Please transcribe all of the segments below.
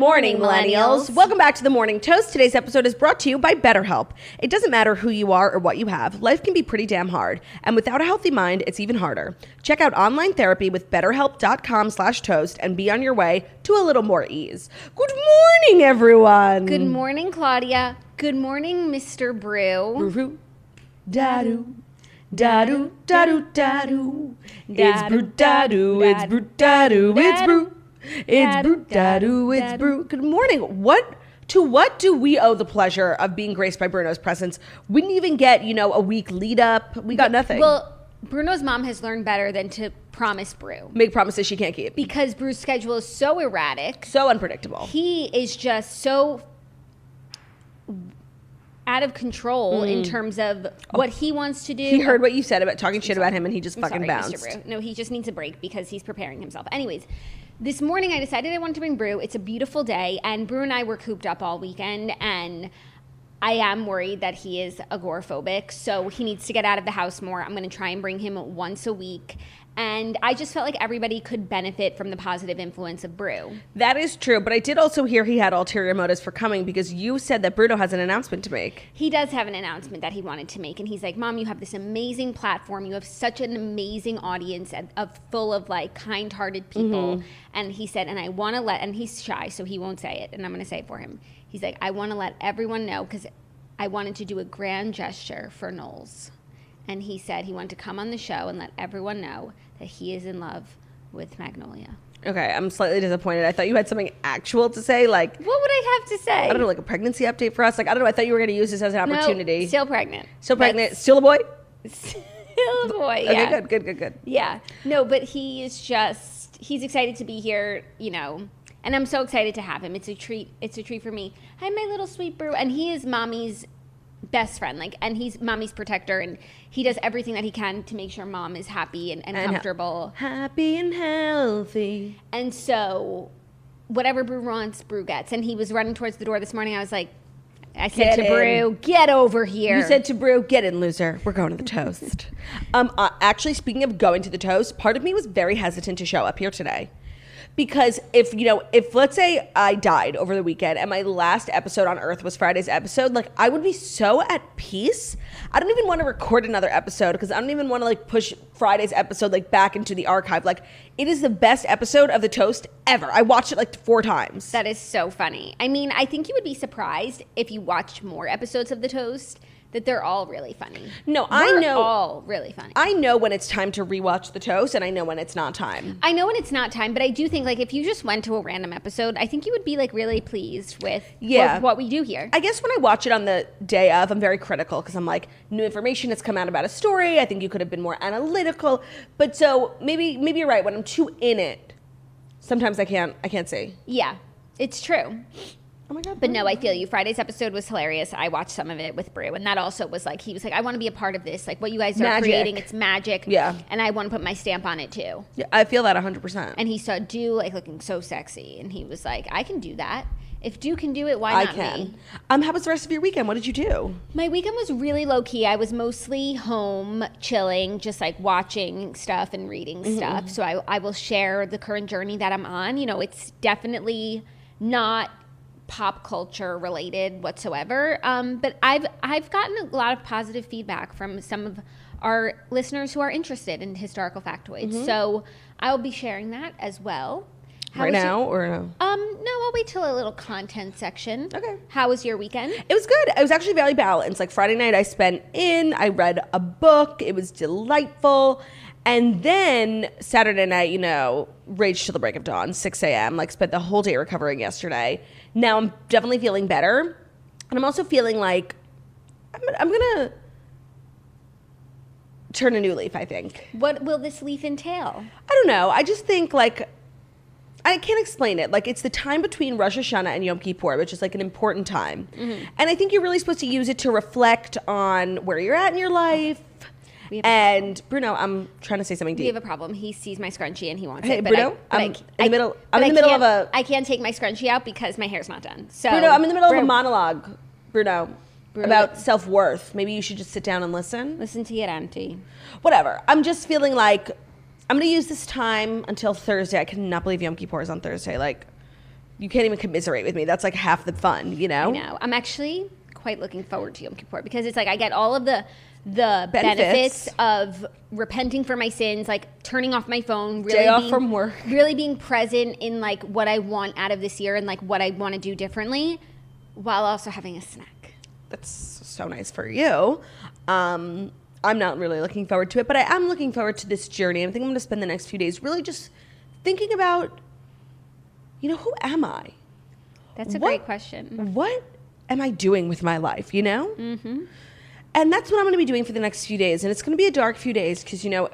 morning, millennials. Welcome back to The Morning Toast. Today's episode is brought to you by BetterHelp. It doesn't matter who you are or what you have. Life can be pretty damn hard. And without a healthy mind, it's even harder. Check out online therapy with BetterHelp.com/toast and be on your way to a little more ease. Good morning, everyone. Good morning, Claudia. Good morning, Mr. Brew. Brew, dadu, dadu, dadu, dadu. It's brew, dadu, it's brew, dadu, it's brew. It's brew, dadu, it's brew. Good morning. What do we owe the pleasure of being graced by Bruno's presence? We didn't even get, a week lead up. We got nothing. Well, Bruno's mom has learned better than to promise Brew. Make promises she can't keep. Because Brew's schedule is so erratic. So unpredictable. He is just so out of control in terms of what he wants to do. He heard what you said about talking shit about him and he just fucking bounced. Mr. Brew. No, he just needs a break because he's preparing himself. Anyways, this morning I decided I wanted to bring Brew. It's a beautiful day and Brew and I were cooped up all weekend and I am worried that he is agoraphobic, so he needs to get out of the house more. I'm going to try and bring him once a week. And I just felt like everybody could benefit from the positive influence of Brew. That is true, but I did also hear he had ulterior motives for coming because you said that Bruno has an announcement to make. He does have an announcement that he wanted to make, and he's like, Mom, you have this amazing platform. You have such an amazing audience full of, kind-hearted people. And he said, and I want to and he's shy, so he won't say it, and I'm going to say it for him. He's like, I want to let everyone know because I wanted to do a grand gesture for Knowles. And he said he wanted to come on the show and let everyone know that he is in love with Magnolia. Okay, I'm slightly disappointed. I thought you had something actual to say, What would I have to say? I don't know, like a pregnancy update for us? I don't know, I thought you were going to use this as an opportunity. No, still pregnant. Still pregnant? Still a boy? Still a boy, yeah. Okay, good. Yeah. No, but he is he's excited to be here, and I'm so excited to have him. It's a treat. It's a treat for me. Hi, my little sweet Brew. And he is Mommy's best friend, and he's Mommy's protector, and he does everything that he can to make sure Mom is happy and comfortable. Happy and healthy. And so whatever Brew wants, Brew gets. And he was running towards the door this morning. I said to Brew, get over here. You said to Brew, get in, loser. We're going to the toast. Actually, speaking of going to the toast, part of me was very hesitant to show up here today. Because if let's say I died over the weekend and my last episode on Earth was Friday's episode, I would be so at peace. I don't even want to record another episode because I don't even want to push Friday's episode back into the archive. It is the best episode of The Toast ever. I watched it 4 times. That is so funny. I mean, I think you would be surprised if you watched more episodes of The Toast that they're all really funny. No, I know. They're all really funny. I know when it's time to rewatch The Toast, and I know when it's not time. I know when it's not time, but I do think, if you just went to a random episode, I think you would be, really pleased with what we do here. I guess when I watch it on the day of, I'm very critical, because I'm new information has come out about a story. I think you could have been more analytical. But so, maybe you're right. When I'm too in it, sometimes I can't see. Yeah, it's true. Oh my God. But no, I feel you. Friday's episode was hilarious. I watched some of it with Brew, and that also was he was I want to be a part of this. What you guys are creating, it's magic. Yeah. And I want to put my stamp on it too. Yeah, I feel that 100%. And he saw Dew looking so sexy, and he was like, I can do that. If Dew can do it, why not me? How was the rest of your weekend? What did you do? My weekend was really low key. I was mostly home chilling, just watching stuff and reading stuff. So I will share the current journey that I'm on. It's definitely not pop culture related whatsoever, but I've gotten a lot of positive feedback from some of our listeners who are interested in historical factoids. So I'll be sharing that as well. Right now or no? No, I'll wait till a little content section. Okay. How was your weekend? It was good. It was actually very balanced. Friday night I read a book. It was delightful. And then Saturday night, raged till the break of dawn, 6 a.m., spent the whole day recovering yesterday. Now I'm definitely feeling better. And I'm also feeling I'm going to turn a new leaf, I think. What will this leaf entail? I don't know. I just think, I can't explain it. It's the time between Rosh Hashanah and Yom Kippur, which is an important time. And I think you're really supposed to use it to reflect on where you're at in your life. And Bruno, I'm trying to say something deep. We have a problem. He sees my scrunchie and he wants it. But Bruno, I'm in the middle of a... I can't take my scrunchie out because my hair's not done. So Bruno, I'm in the middle of a monologue, Bruno, about self-worth. Maybe you should just sit down and listen. Listen to your auntie. Whatever. I'm just feeling I'm going to use this time until Thursday. I cannot believe Yom Kippur is on Thursday. You can't even commiserate with me. That's like half the fun, you know? I know. I'm actually quite looking forward to Yom Kippur because it's like I get all of the benefits of repenting for my sins, like turning off my phone, really day off from work, really being present in like what I want out of this year and like what I want to do differently, while also having a snack. That's so nice for you. I'm not really looking forward to it, but I am looking forward to this journey. I think I'm going to spend the next few days really just thinking about, you know, who am I? That's a great question. What am I doing with my life, you know? Mm-hmm. And that's what I'm going to be doing for the next few days. And it's going to be a dark few days because, you know,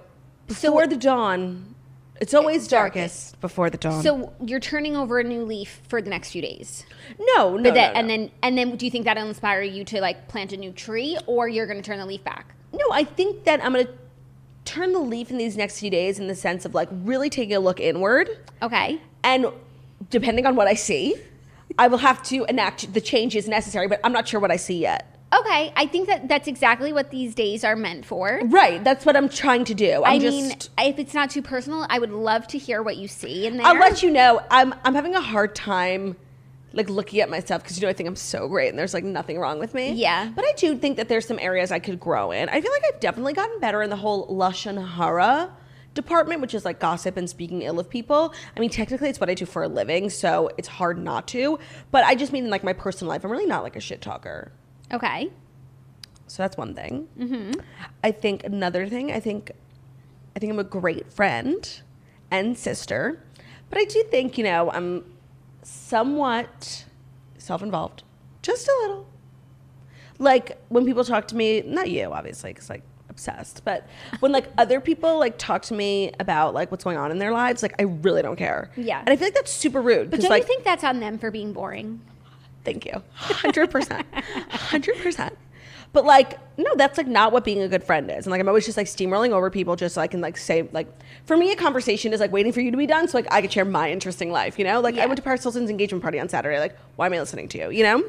before the dawn, it's always darkest before the dawn. So you're turning over a new leaf for the next few days? No. And then do you think that'll inspire you to like plant a new tree, or you're going to turn the leaf back? No, I think that I'm going to turn the leaf in these next few days in the sense of like really taking a look inward. Okay. And depending on what I see, I will have to enact the changes necessary, but I'm not sure what I see yet. Okay, I think that's exactly what these days are meant for. Right, that's what I'm trying to do. I mean, if it's not too personal, I would love to hear what you see in there. I'll let you know. I'm having a hard time, like, looking at myself because, you know, I think I'm so great and there's, like, nothing wrong with me. Yeah. But I do think that there's some areas I could grow in. I feel like I've definitely gotten better in the whole Lashon Hara department, which is, like, gossip and speaking ill of people. I mean, technically it's what I do for a living, so it's hard not to. But I just mean in, like, my personal life, I'm really not, like, a shit talker. Okay. So that's one thing. Mm-hmm. I think another thing, I think I'm a great friend and sister. But I do think, you know, I'm somewhat self-involved. Just a little. Like, when people talk to me, not you, obviously, because, like, obsessed. But when, like, other people, like, talk to me about, like, what's going on in their lives, like, I really don't care. Yeah. And I feel like that's super rude. But don't like, you think that's on them for being boring? Thank you. 100%. 100%. But, like, no, that's, like, not what being a good friend is. And, like, I'm always just, like, steamrolling over people just so I can, like, say, like, for me, a conversation is, like, waiting for you to be done so, like, I could share my interesting life, you know? Like, I went to Paris Hilton's engagement party on Saturday. Like, why am I listening to you, you know?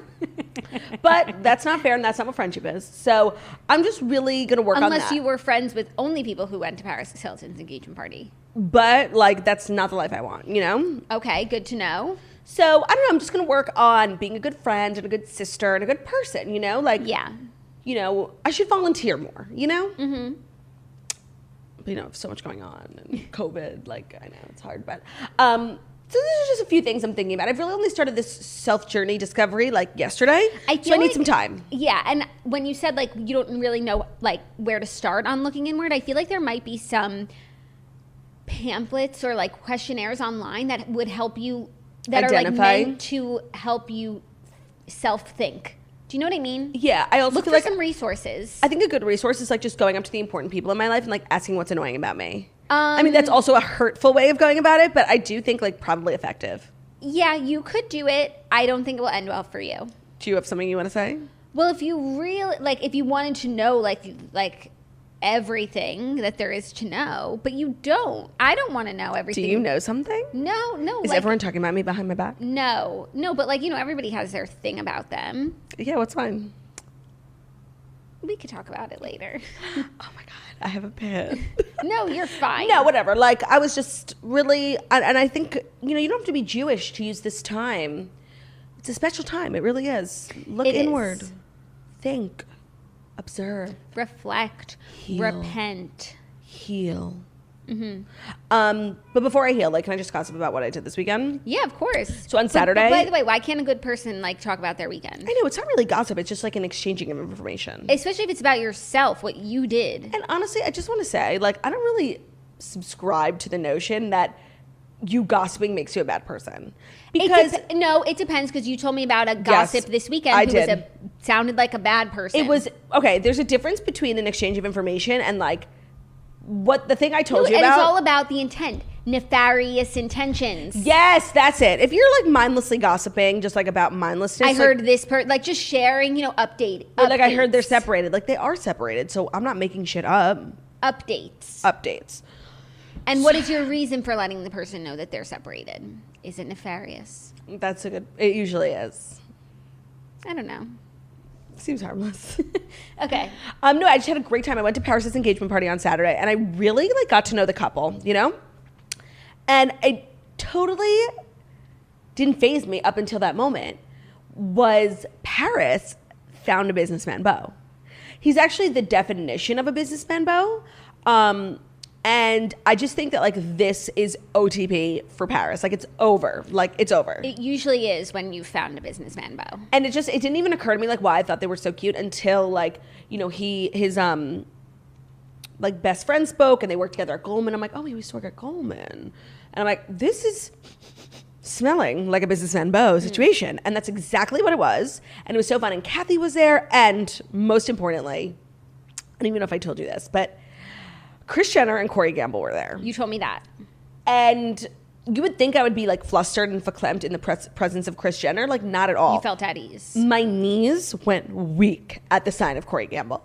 But that's not fair, and that's not what friendship is. So I'm just really going to work on that. Unless you were friends with only people who went to Paris Hilton's engagement party. But, like, that's not the life I want, you know? Okay, good to know. So, I don't know, I'm just going to work on being a good friend and a good sister and a good person, you know? Like, yeah. You know, I should volunteer more, you know? Mm-hmm. But, you know, so much going on and COVID, like, I know it's hard, but, so these are just a few things I'm thinking about. I've really only started this self-journey discovery, like, yesterday, so I need some time. Yeah, and when you said, like, you don't really know, like, where to start on looking inward, I feel like there might be some pamphlets or, like, questionnaires online that would help you, that identify. are, like, meant to help you self-think. Do you know what I mean? Yeah, I also look feel for like some resources. I think a good resource is like just going up to the important people in my life and like asking what's annoying about me. I mean, that's also a hurtful way of going about it, but I do think like probably effective. Yeah, you could do it. I don't think it will end well for you. Do you have something you want to say? Well, if you really like, if you wanted to know like everything that there is to know, but you don't. I don't want to know everything. Do you know something? No. Is like, everyone talking about me behind my back? No, but like, you know, everybody has their thing about them. Yeah, what's mine? We could talk about it later. Oh my God, I have a pit. No, you're fine. No, whatever. Like, I was just really, and I think, you know, you don't have to be Jewish to use this time. It's a special time. It really is. Look inward. Think. Observe. Reflect. Heal. Repent. Heal. Mm-hmm. But before I heal, like, can I just gossip about what I did this weekend? Yeah, of course. So on Saturday. But by the way, why can't a good person like talk about their weekend? I know, it's not really gossip. It's just like an exchanging of information. Especially if it's about yourself, what you did. And honestly, I just want to say, like, I don't really subscribe to the notion that you gossiping makes you a bad person. Because it depends, because you told me about a gossip this weekend who sounded like a bad person. It was okay. There's a difference between an exchange of information and like what the thing I told you about. And it's all about the intent, nefarious intentions. Yes, that's it. If you're like mindlessly gossiping, just like about mindlessness, I heard this like just sharing, you know, updates. Like I heard they're separated. Like they are separated. So I'm not making shit up. Updates. And what is your reason for letting the person know that they're separated? Is it nefarious? That's a good. It usually is. I don't know. Seems harmless. Okay. No, I just had a great time. I went to Paris' engagement party on Saturday, and I really like got to know the couple, you know? And I totally didn't faze me up until that moment, was Paris found a businessman beau. He's actually the definition of a businessman beau. And I just think that, like, this is OTP for Paris. Like, it's over. Like, it's over. It usually is when you've found a businessman beau. And it didn't even occur to me, like, why I thought they were so cute until, like, you know, his like, best friend spoke and they worked together at Goldman. I'm like, oh, he used to work at Goldman. And I'm like, this is smelling like a businessman beau situation. And that's exactly what it was. And it was so fun. And Kathy was there. And most importantly, I don't even know if I told you this, but Kris Jenner and Corey Gamble were there. You told me that. And you would think I would be, like, flustered and verklempt in the presence of Kris Jenner. Like, not at all. You felt at ease. My knees went weak at the sign of Corey Gamble.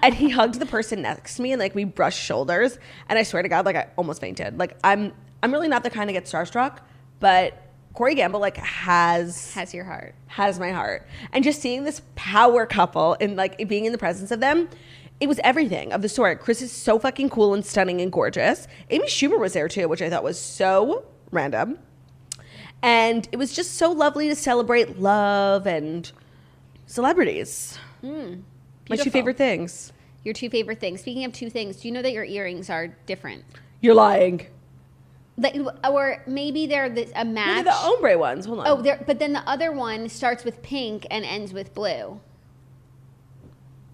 And he hugged the person next to me and, like, we brushed shoulders. And I swear to God, like, I almost fainted. Like, I'm really not the kind to get starstruck, but Corey Gamble, like, has your heart. Has my heart. And just seeing this power couple and, like, being in the presence of them, it was everything of the story. Kris is so fucking cool and stunning and gorgeous. Amy Schumer was there too, which I thought was so random. And it was just so lovely to celebrate love and celebrities. My two favorite things. Your two favorite things. Speaking of two things, do you know that your earrings are different? You're lying. Like, or maybe they're a match. They're the ombre ones. Hold on. Oh, but then the other one starts with pink and ends with blue.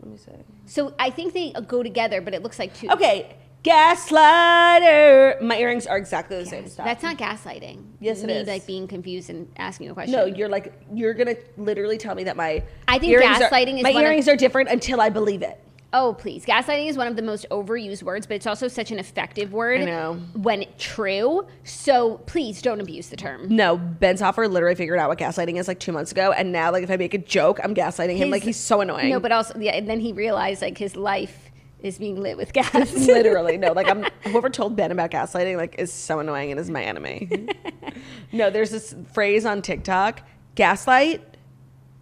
Let me see. So I think they go together, but it looks like two. Okay, gaslighter. My earrings are exactly the same stuff. That's not gaslighting. Yes, it is. Like being confused and asking a question. No, you're gonna literally tell me that my I think gaslighting is my earrings are different until I believe it. Oh, please. Gaslighting is one of the most overused words, but it's also such an effective word. I know. When it's true. So please don't abuse the term. No, Ben Soffer literally figured out what gaslighting is like 2 months ago. And now, like, if I make a joke, I'm gaslighting him. Like, he's so annoying. No, but also, yeah, and then he realized, like, his life is being lit with gas. Literally. No, like, whoever told Ben about gaslighting, like, is so annoying and is my enemy. No, there's this phrase on TikTok, gaslight,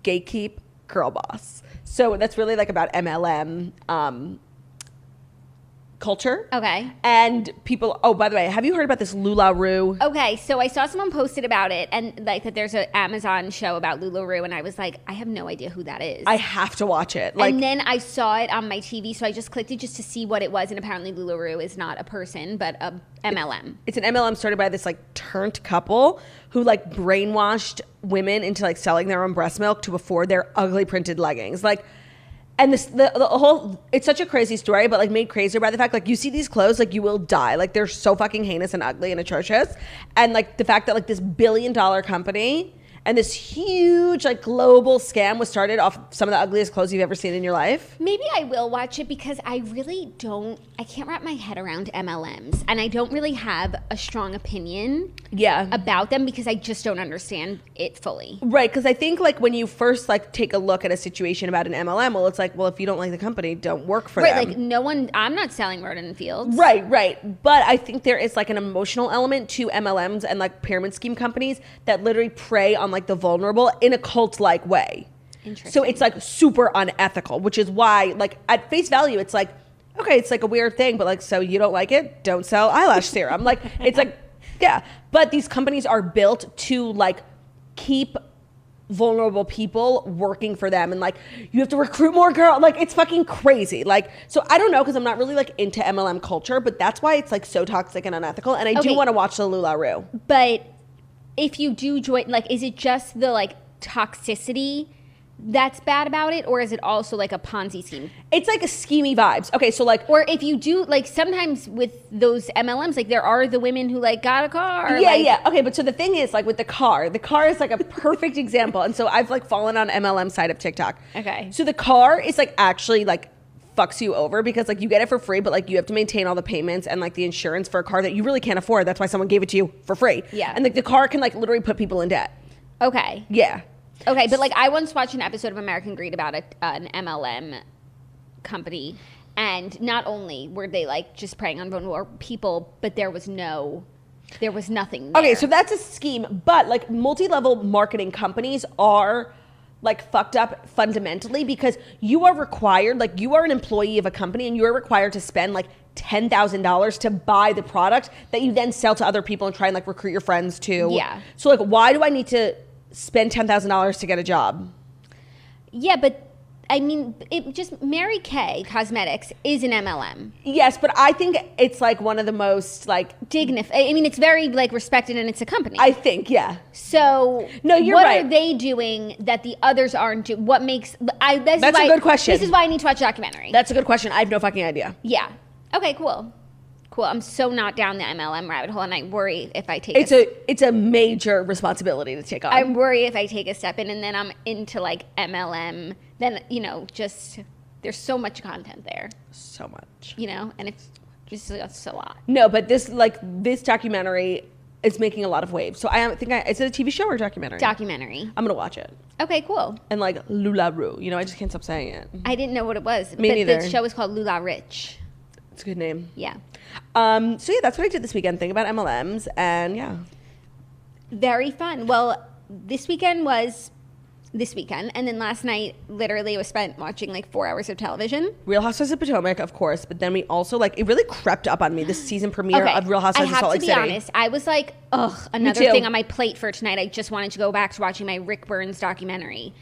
gatekeep, girl boss. So that's really, like, about MLM culture. Okay. And people, oh, by the way, have you heard about this LuLaRoe? Okay, so I saw someone posted about it and, like, that there's an Amazon show about LuLaRoe, and I was like, I have no idea who that is. I have to watch it. Like, and then I saw it on my TV, so I just clicked it just to see what it was, and apparently LuLaRoe is not a person, but a MLM. It's an MLM started by this, like, turned couple who, like, brainwashed women into, like, selling their own breast milk to afford their ugly printed leggings. Like, and the whole, it's such a crazy story, but, like, made crazier by the fact, like, you see these clothes, like, you will die. Like, they're so fucking heinous and ugly and atrocious. And, like, the fact that, like, this billion-dollar company and this huge, like, global scam was started off some of the ugliest clothes you've ever seen in your life. Maybe I will watch it because I really I can't wrap my head around MLMs. And I don't really have a strong opinion about them because I just don't understand it fully. Right, because I think, like, when you first, like, take a look at a situation about an MLM, well, it's like, well, if you don't like the company, don't work for them. Right, like, I'm not selling Roden Fields. Right. But I think there is, like, an emotional element to MLMs and, like, pyramid scheme companies that literally prey on, like, the vulnerable in a cult-like way. Interesting. So it's, like, super unethical, which is why, like, at face value, it's like, okay, it's, like, a weird thing, but, like, so you don't like it? Don't sell eyelash serum. Like, it's like, yeah. But these companies are built to, like, keep vulnerable people working for them, and, like, you have to recruit more girls. Like, it's fucking crazy. Like, so I don't know, because I'm not really, like, into MLM culture, but that's why it's, like, so toxic and unethical, and I do want to watch the LuLaRoe. But if you do join, like, is it just the, like, toxicity that's bad about it, or is it also, like, a Ponzi scheme? It's, like, a schemey vibes. Okay, so, like, or if you do, like, sometimes with those MLMs, like, there are the women who, like, got a car. Yeah. Okay, but so the thing is, like, with the car is, like, a perfect example. And so I've, like, fallen on MLM side of TikTok. Okay. So the car is, like, actually, like, fucks you over because, like, you get it for free, but, like, you have to maintain all the payments and, like, the insurance for a car that you really can't afford. That's why someone gave it to you for free. Yeah. And, like, the car can, like, literally put people in debt. Okay. Yeah. Okay, but, like, I once watched an episode of American Greed about an MLM company, and not only were they, like, just preying on vulnerable people, but there was nothing there. Okay, so that's a scheme, but, like, multi-level marketing companies are like fucked up fundamentally, because you are required, like you are an employee of a company and you're required to spend like $10,000 to buy the product that you then sell to other people and try and like recruit your friends to. Yeah. So like, why do I need to spend $10,000 to get a job? Yeah, but I mean, it just Mary Kay Cosmetics is an MLM. Yes, but I think it's like one of the most like I mean, it's very like respected and it's a company. I think, yeah. So no, you're what right. are they doing that the others aren't doing? What makes that's a good question. This is why I need to watch a documentary. That's a good question. I have no fucking idea. Yeah. Okay. Cool. I'm so not down the MLM rabbit hole, and I worry if I take it's a major responsibility to take on. I worry if I take a step in and then I'm into like MLM, then just there's so much content there. So much. And it's just a lot. No, but this documentary is making a lot of waves. So I think is it a TV show or a documentary? Documentary. I'm gonna watch it. Okay, cool. And like LuLaRoe, I just can't stop saying it. I didn't know what it was. Me neither. The show is called Lula Rich. It's a good name. Yeah. So yeah, that's what I did this weekend. Think about MLMs, and yeah. Very fun. Well, this weekend, and then last night, literally, was spent watching like 4 hours of television. Real Housewives of Potomac, of course, but then we also it really crept up on me, this season premiere of Real Housewives of Salt Lake City. I have to be honest, I was like, ugh, another thing on my plate for tonight. I just wanted to go back to watching my Rick Burns documentary.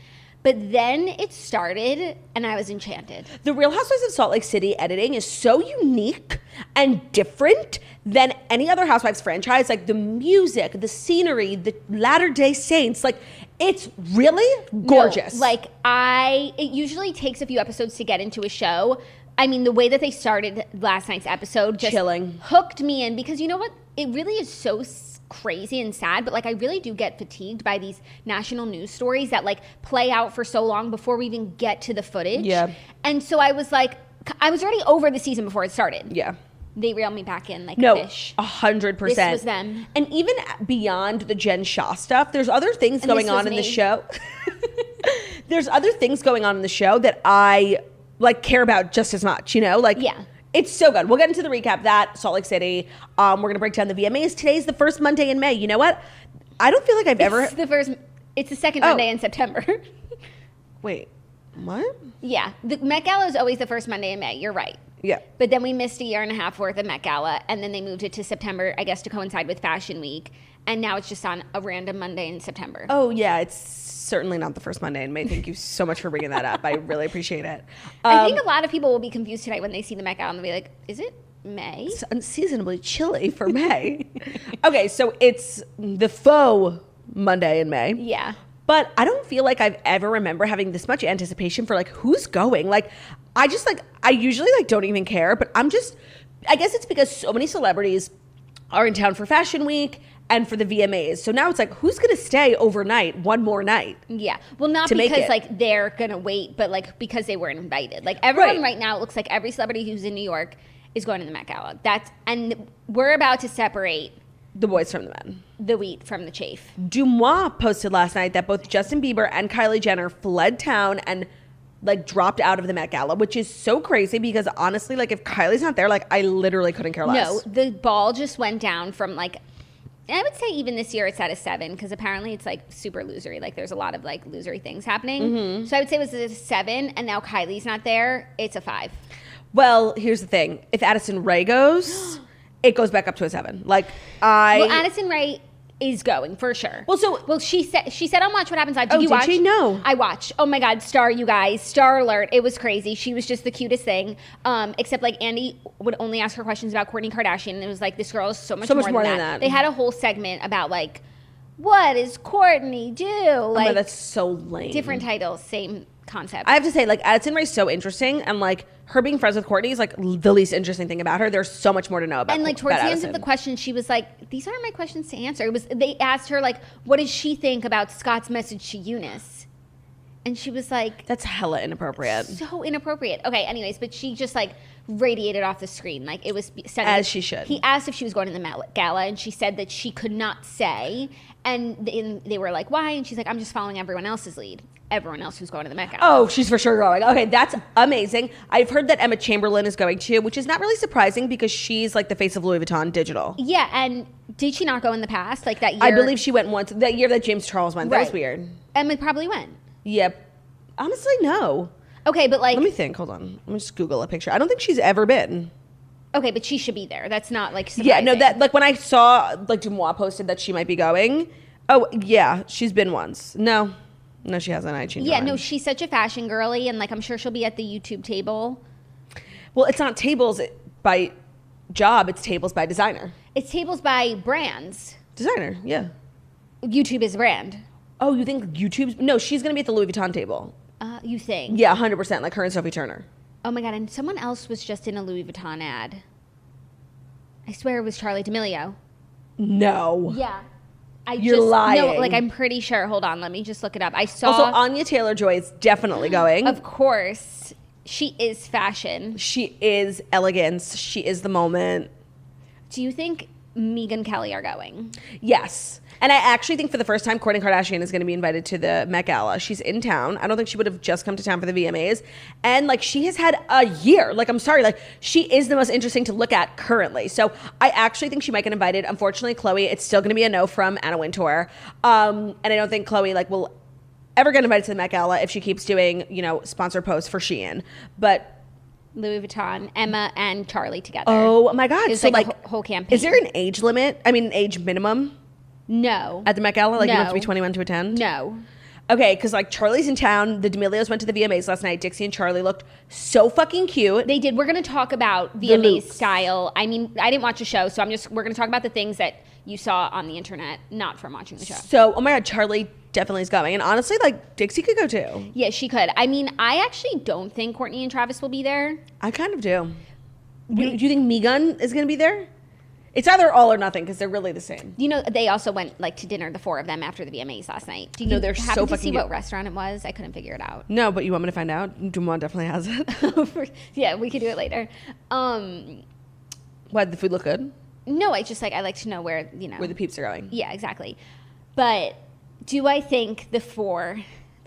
But then it started, and I was enchanted. The Real Housewives of Salt Lake City editing is so unique and different than any other Housewives franchise. Like the music, the scenery, the Latter-day Saints, like it's really gorgeous. No, it usually takes a few episodes to get into a show. I mean, the way that they started last night's episode just hooked me in, because you know what? It really is so crazy and sad, but I really do get fatigued by these national news stories that play out for so long before we even get to the footage. Yeah. And so I was already over the season before it started. Yeah. They reeled me back in like a fish. 100%. This was them. And even beyond the Jen Shah stuff, there's other things going on in the show. There's other things going on in the show that I care about just as much, Yeah. It's so good. We'll get into the recap of that, Salt Lake City. We're going to break down the VMAs. Today's the first Monday in May. You know what? I don't feel like It's the second Monday in September. Wait, what? Yeah. The Met Gala is always the first Monday in May. You're right. Yeah. But then we missed a year and a half worth of Met Gala, and then they moved it to September, I guess, to coincide with Fashion Week. And now it's just on a random Monday in September. Oh, yeah. It's certainly not the first Monday in May. Thank you so much for bringing that up. I really appreciate it. I think a lot of people will be confused tonight when they see the Met Gala and they'll be like, is it May? It's unseasonably chilly for May. Okay, so it's the faux Monday in May. Yeah. But I don't feel like I've ever remember having this much anticipation for who's going. I usually don't even care, but I guess it's because so many celebrities are in town for Fashion Week and for the VMAs. So now it's who's going to stay overnight one more night? Yeah. Well, not because they're going to wait, but because they weren't invited. Everyone right now, it looks like every celebrity who's in New York is going to the Met Gala. And we're about to separate the boys from the men. The wheat from the chaff. Moi posted last night that both Justin Bieber and Kylie Jenner fled town and dropped out of the Met Gala, which is so crazy because honestly, if Kylie's not there, I literally couldn't care less. No, the ball just went down from I would say even this year it's at a 7 because apparently it's super losery. There's a lot of losery things happening. Mm-hmm. So I would say it was a 7, and now Kylie's not there. It's a 5. Well, here's the thing: if Addison Rae goes, it goes back up to a 7. Well, Addison Rae is going for sure. Well, she said on Watch What Happens Live. Did you watch? Did she? No. I watched. Oh my God, star, you guys, star alert! It was crazy. She was just the cutest thing. Except Andy would only ask her questions about Kourtney Kardashian, and it was this girl is so much more than that. They had a whole segment about what does Courtney do? Oh my, that's so lame. Different titles, same concept. I have to say, Addison Rae's so interesting, and her being friends with Courtney is the least interesting thing about her. There's so much more to know about. And towards the end of the question, she was "These aren't my questions to answer." They asked her what does she think about Scott's message to Eunice, and she was "That's hella inappropriate." So inappropriate. Okay, anyways, but she just radiated off the screen. It was as she should. He asked if she was going to the Met Gala, and she said that she could not say. And they were why? And she's I'm just following everyone else's lead. Everyone else who's going to the Met Gala. Oh, she's for sure going. Okay, that's amazing. I've heard that Emma Chamberlain is going too, which is not really surprising because she's the face of Louis Vuitton digital. Yeah, and did she not go in the past? That year? I believe she went once. That year that James Charles went. That was weird. Emma probably went. Yep. Honestly, no. Okay, but like... Let me think. Hold on. Let me just Google a picture. I don't think she's ever been. Okay, but she should be there. That's not like surprising. Yeah, no, that like when I saw like N.Y.C posted that she might be going. Oh, yeah, she's been once. No, she hasn't. I changed. Yeah, no, she's such a fashion girly, and like I'm sure she'll be at the YouTube table. Well, it's not tables by job, it's tables by designer. It's tables by brands. Designer, yeah. YouTube is a brand. Oh, you think YouTube's... No, she's going to be at the Louis Vuitton table. You think? Yeah, 100%, like her and Sophie Turner. Oh my God, and someone else was just in a Louis Vuitton ad. I swear it was Charlie D'Amelio. No. Yeah. You're lying. No, like I'm pretty sure. Hold on, let me just look it up. I saw... Also, Anya Taylor-Joy is definitely going. Of course. She is fashion. She is elegance. She is the moment. Do you think Megyn Kelly are going? Yes. And I actually think for the first time, Kourtney Kardashian is going to be invited to the Met Gala. She's in town. I don't think she would have just come to town for the VMAs. And like she has had a year. Like I'm sorry, like she is the most interesting to look at currently. So I actually think she might get invited. Unfortunately, Chloe, it's still going to be a no from Anna Wintour. And I don't think Chloe like will ever get invited to the Met Gala if she keeps doing, you know, sponsor posts for Shein. But Louis Vuitton, Emma and Charlie together. Oh my God. It's so like a whole campaign. Is there an age limit? I mean, an age minimum? No. At the Met Gala? Like No. you have to be 21 to attend? No. Okay, because like Charlie's in town. The D'Amelios went to the VMAs last night. Dixie and Charlie looked so fucking cute. They did. We're going to talk about VMAs style. I mean, I didn't watch the show, so we're going to talk about the things that you saw on the internet, not from watching the show. So, oh my God, Charlie definitely is going. And honestly, like Dixie could go too. Yeah, she could. I mean, I actually don't think Courtney and Travis will be there. I kind of do. Do you think Megyn is going to be there? It's either all or nothing because they're really the same. You know, they also went like to dinner, the four of them, after the VMAs last night. Did you they're happen so to fucking see cute. what restaurant it was? I couldn't figure it out. No, but you want me to find out? Dumont definitely has it. Yeah, we could do it later. Why, did the food look good? No, I just I like to know where, you know. Where the peeps are going. Yeah, exactly. But do I think the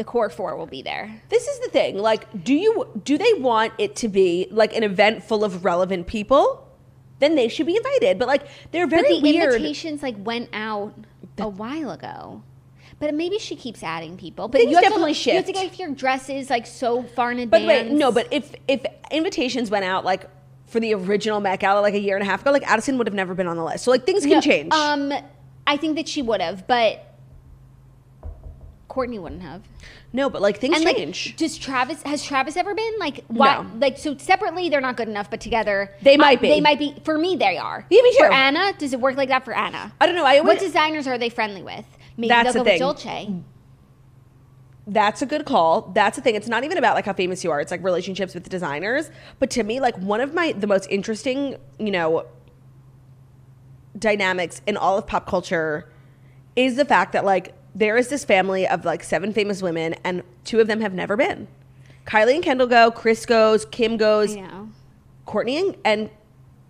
core four will be there? This is the thing. Like, do they want it to be like an event full of relevant people? Then they should be invited. But like, they're very weird. The invitations like went out a while ago. But maybe she keeps adding people. But Things definitely shift. You have to shift. get if your dress is like so far in advance. But wait, no. But if invitations went out like for the original Met Gala like a year and a half ago, like Addison would have never been on the list. So like things can change. I think that she would have, but Courtney wouldn't have. No, but like things change. Has Travis ever been like why? No. Like so separately they're not good enough, but together They might be. They might be. For me, they are. Yeah, me too. For Anna, does it work like that for Anna? I don't know. What designers are they friendly with? Maybe That's they'll the go with thing. Dolce. That's a good call. That's the thing. It's not even about like how famous you are. It's like relationships with designers. But to me, like one of the most interesting, you know, dynamics in all of pop culture is the fact that like there is this family of like 7 famous women and 2 of them have never been. Kylie and Kendall go, Kris goes, Kim goes, I know. Courtney and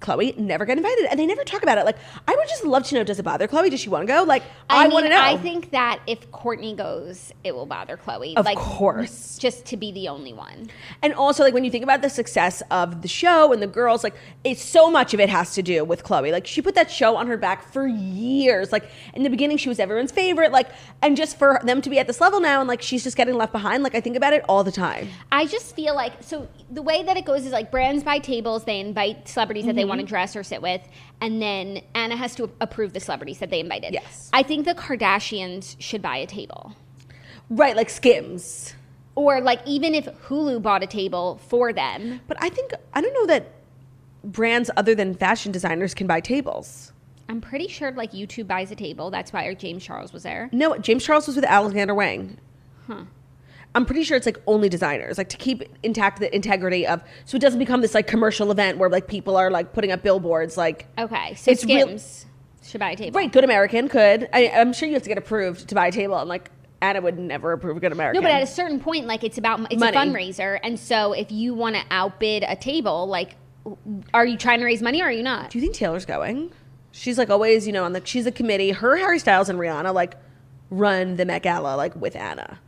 Chloe never get invited, and they never talk about it. Like, I would just love to know, does it bother Chloe? Does she want to go? Like, I want to know. I think that if Courtney goes, it will bother Chloe. Of course. Just to be the only one. And also, like, when you think about the success of the show and the girls, like, it's so much of it has to do with Chloe. Like, she put that show on her back for years. Like, in the beginning, she was everyone's favorite. Like, and just for them to be at this level now and, like, she's just getting left behind. Like, I think about it all the time. I just feel like, so the way that it goes is, like, brands buy tables. They invite celebrities that they want to dress or sit with. And then Anna has to approve the celebrities that they invited. Yes. I think the Kardashians should buy a table. Right, like Skims. Or like even if Hulu bought a table for them. But I don't know that brands other than fashion designers can buy tables. I'm pretty sure like YouTube buys a table. That's why James Charles was there. No, James Charles was with Alexander Wang. Huh. I'm pretty sure it's like only designers, like to keep intact the integrity of, so it doesn't become this like commercial event where like people are like putting up billboards. Like, okay, so it's Skims should buy a table. Right, Good American could. I'm sure you have to get approved to buy a table, and like Anna would never approve Good American. No, but at a certain point, like it's Money. a fundraiser, and so if you want to outbid a table, like, are you trying to raise money or are you not? Do you think Taylor's going? She's like always, you know, she's a committee. Her, Harry Styles, and Rihanna like run the Met Gala like with Anna.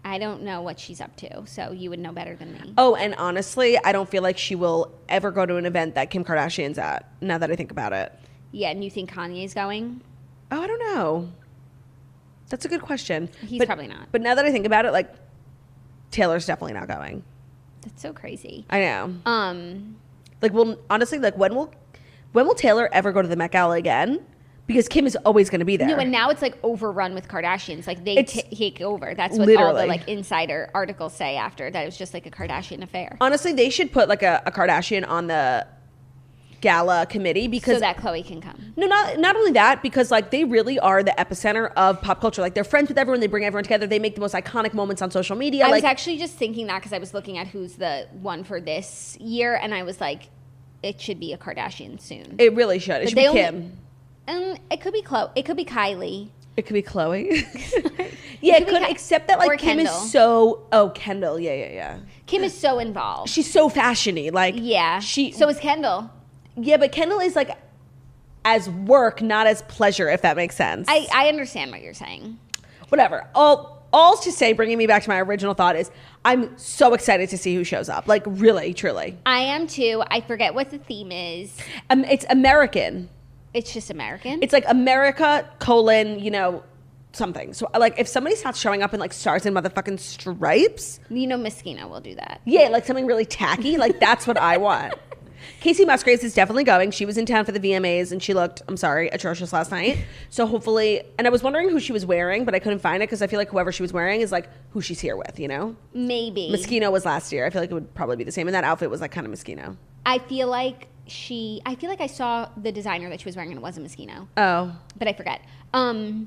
I don't know what she's up to, so you would know better than me. Oh, and honestly, I don't feel like she will ever go to an event that Kim Kardashian's at, now that I think about it. Yeah, and you think Kanye's going? Oh, I don't know. That's a good question. He's probably not. But now that I think about it, like, Taylor's definitely not going. That's so crazy. I know. Like, well, honestly, like, when will Taylor ever go to the Met Gala again? Because Kim is always going to be there. No, and now it's like overrun with Kardashians. Like they take over. That's what literally all the like insider articles say after that. It was just like a Kardashian affair. Honestly, they should put like a Kardashian on the gala committee because so that Khloe can come. No, not only that, because like they really are the epicenter of pop culture. Like they're friends with everyone. They bring everyone together. They make the most iconic moments on social media. I was actually just thinking that because I was looking at who's the one for this year, and I was like, it should be a Kardashian soon. It really should. It should be Kim. It could be Khloe. It could be Kylie. It could be Khloe. Yeah, it could, except that like Kim Kendall. is so. Oh, Kendall. Yeah. Kim is so involved. She's so fashiony. Like So is Kendall. Yeah, but Kendall is like as work, not as pleasure. If that makes sense. I understand what you're saying. Whatever. All to say, bringing me back to my original thought is I'm so excited to see who shows up. Like really, truly. I am too. I forget what the theme is. It's American. It's just American? It's like America, something. So, like, if somebody starts showing up in, like, stars and motherfucking stripes. Moschino will do that. Yeah, like something really tacky. Like, that's what I want. Casey Musgraves is definitely going. She was in town for the VMAs, and she looked, atrocious last night. So, hopefully, and I was wondering who she was wearing, but I couldn't find it because I feel like whoever she was wearing is, like, who she's here with, Maybe. Moschino was last year. I feel like it would probably be the same. And that outfit was, like, kind of Moschino. I feel like I saw the designer that she was wearing and it wasn't Moschino. Oh. But I forget. I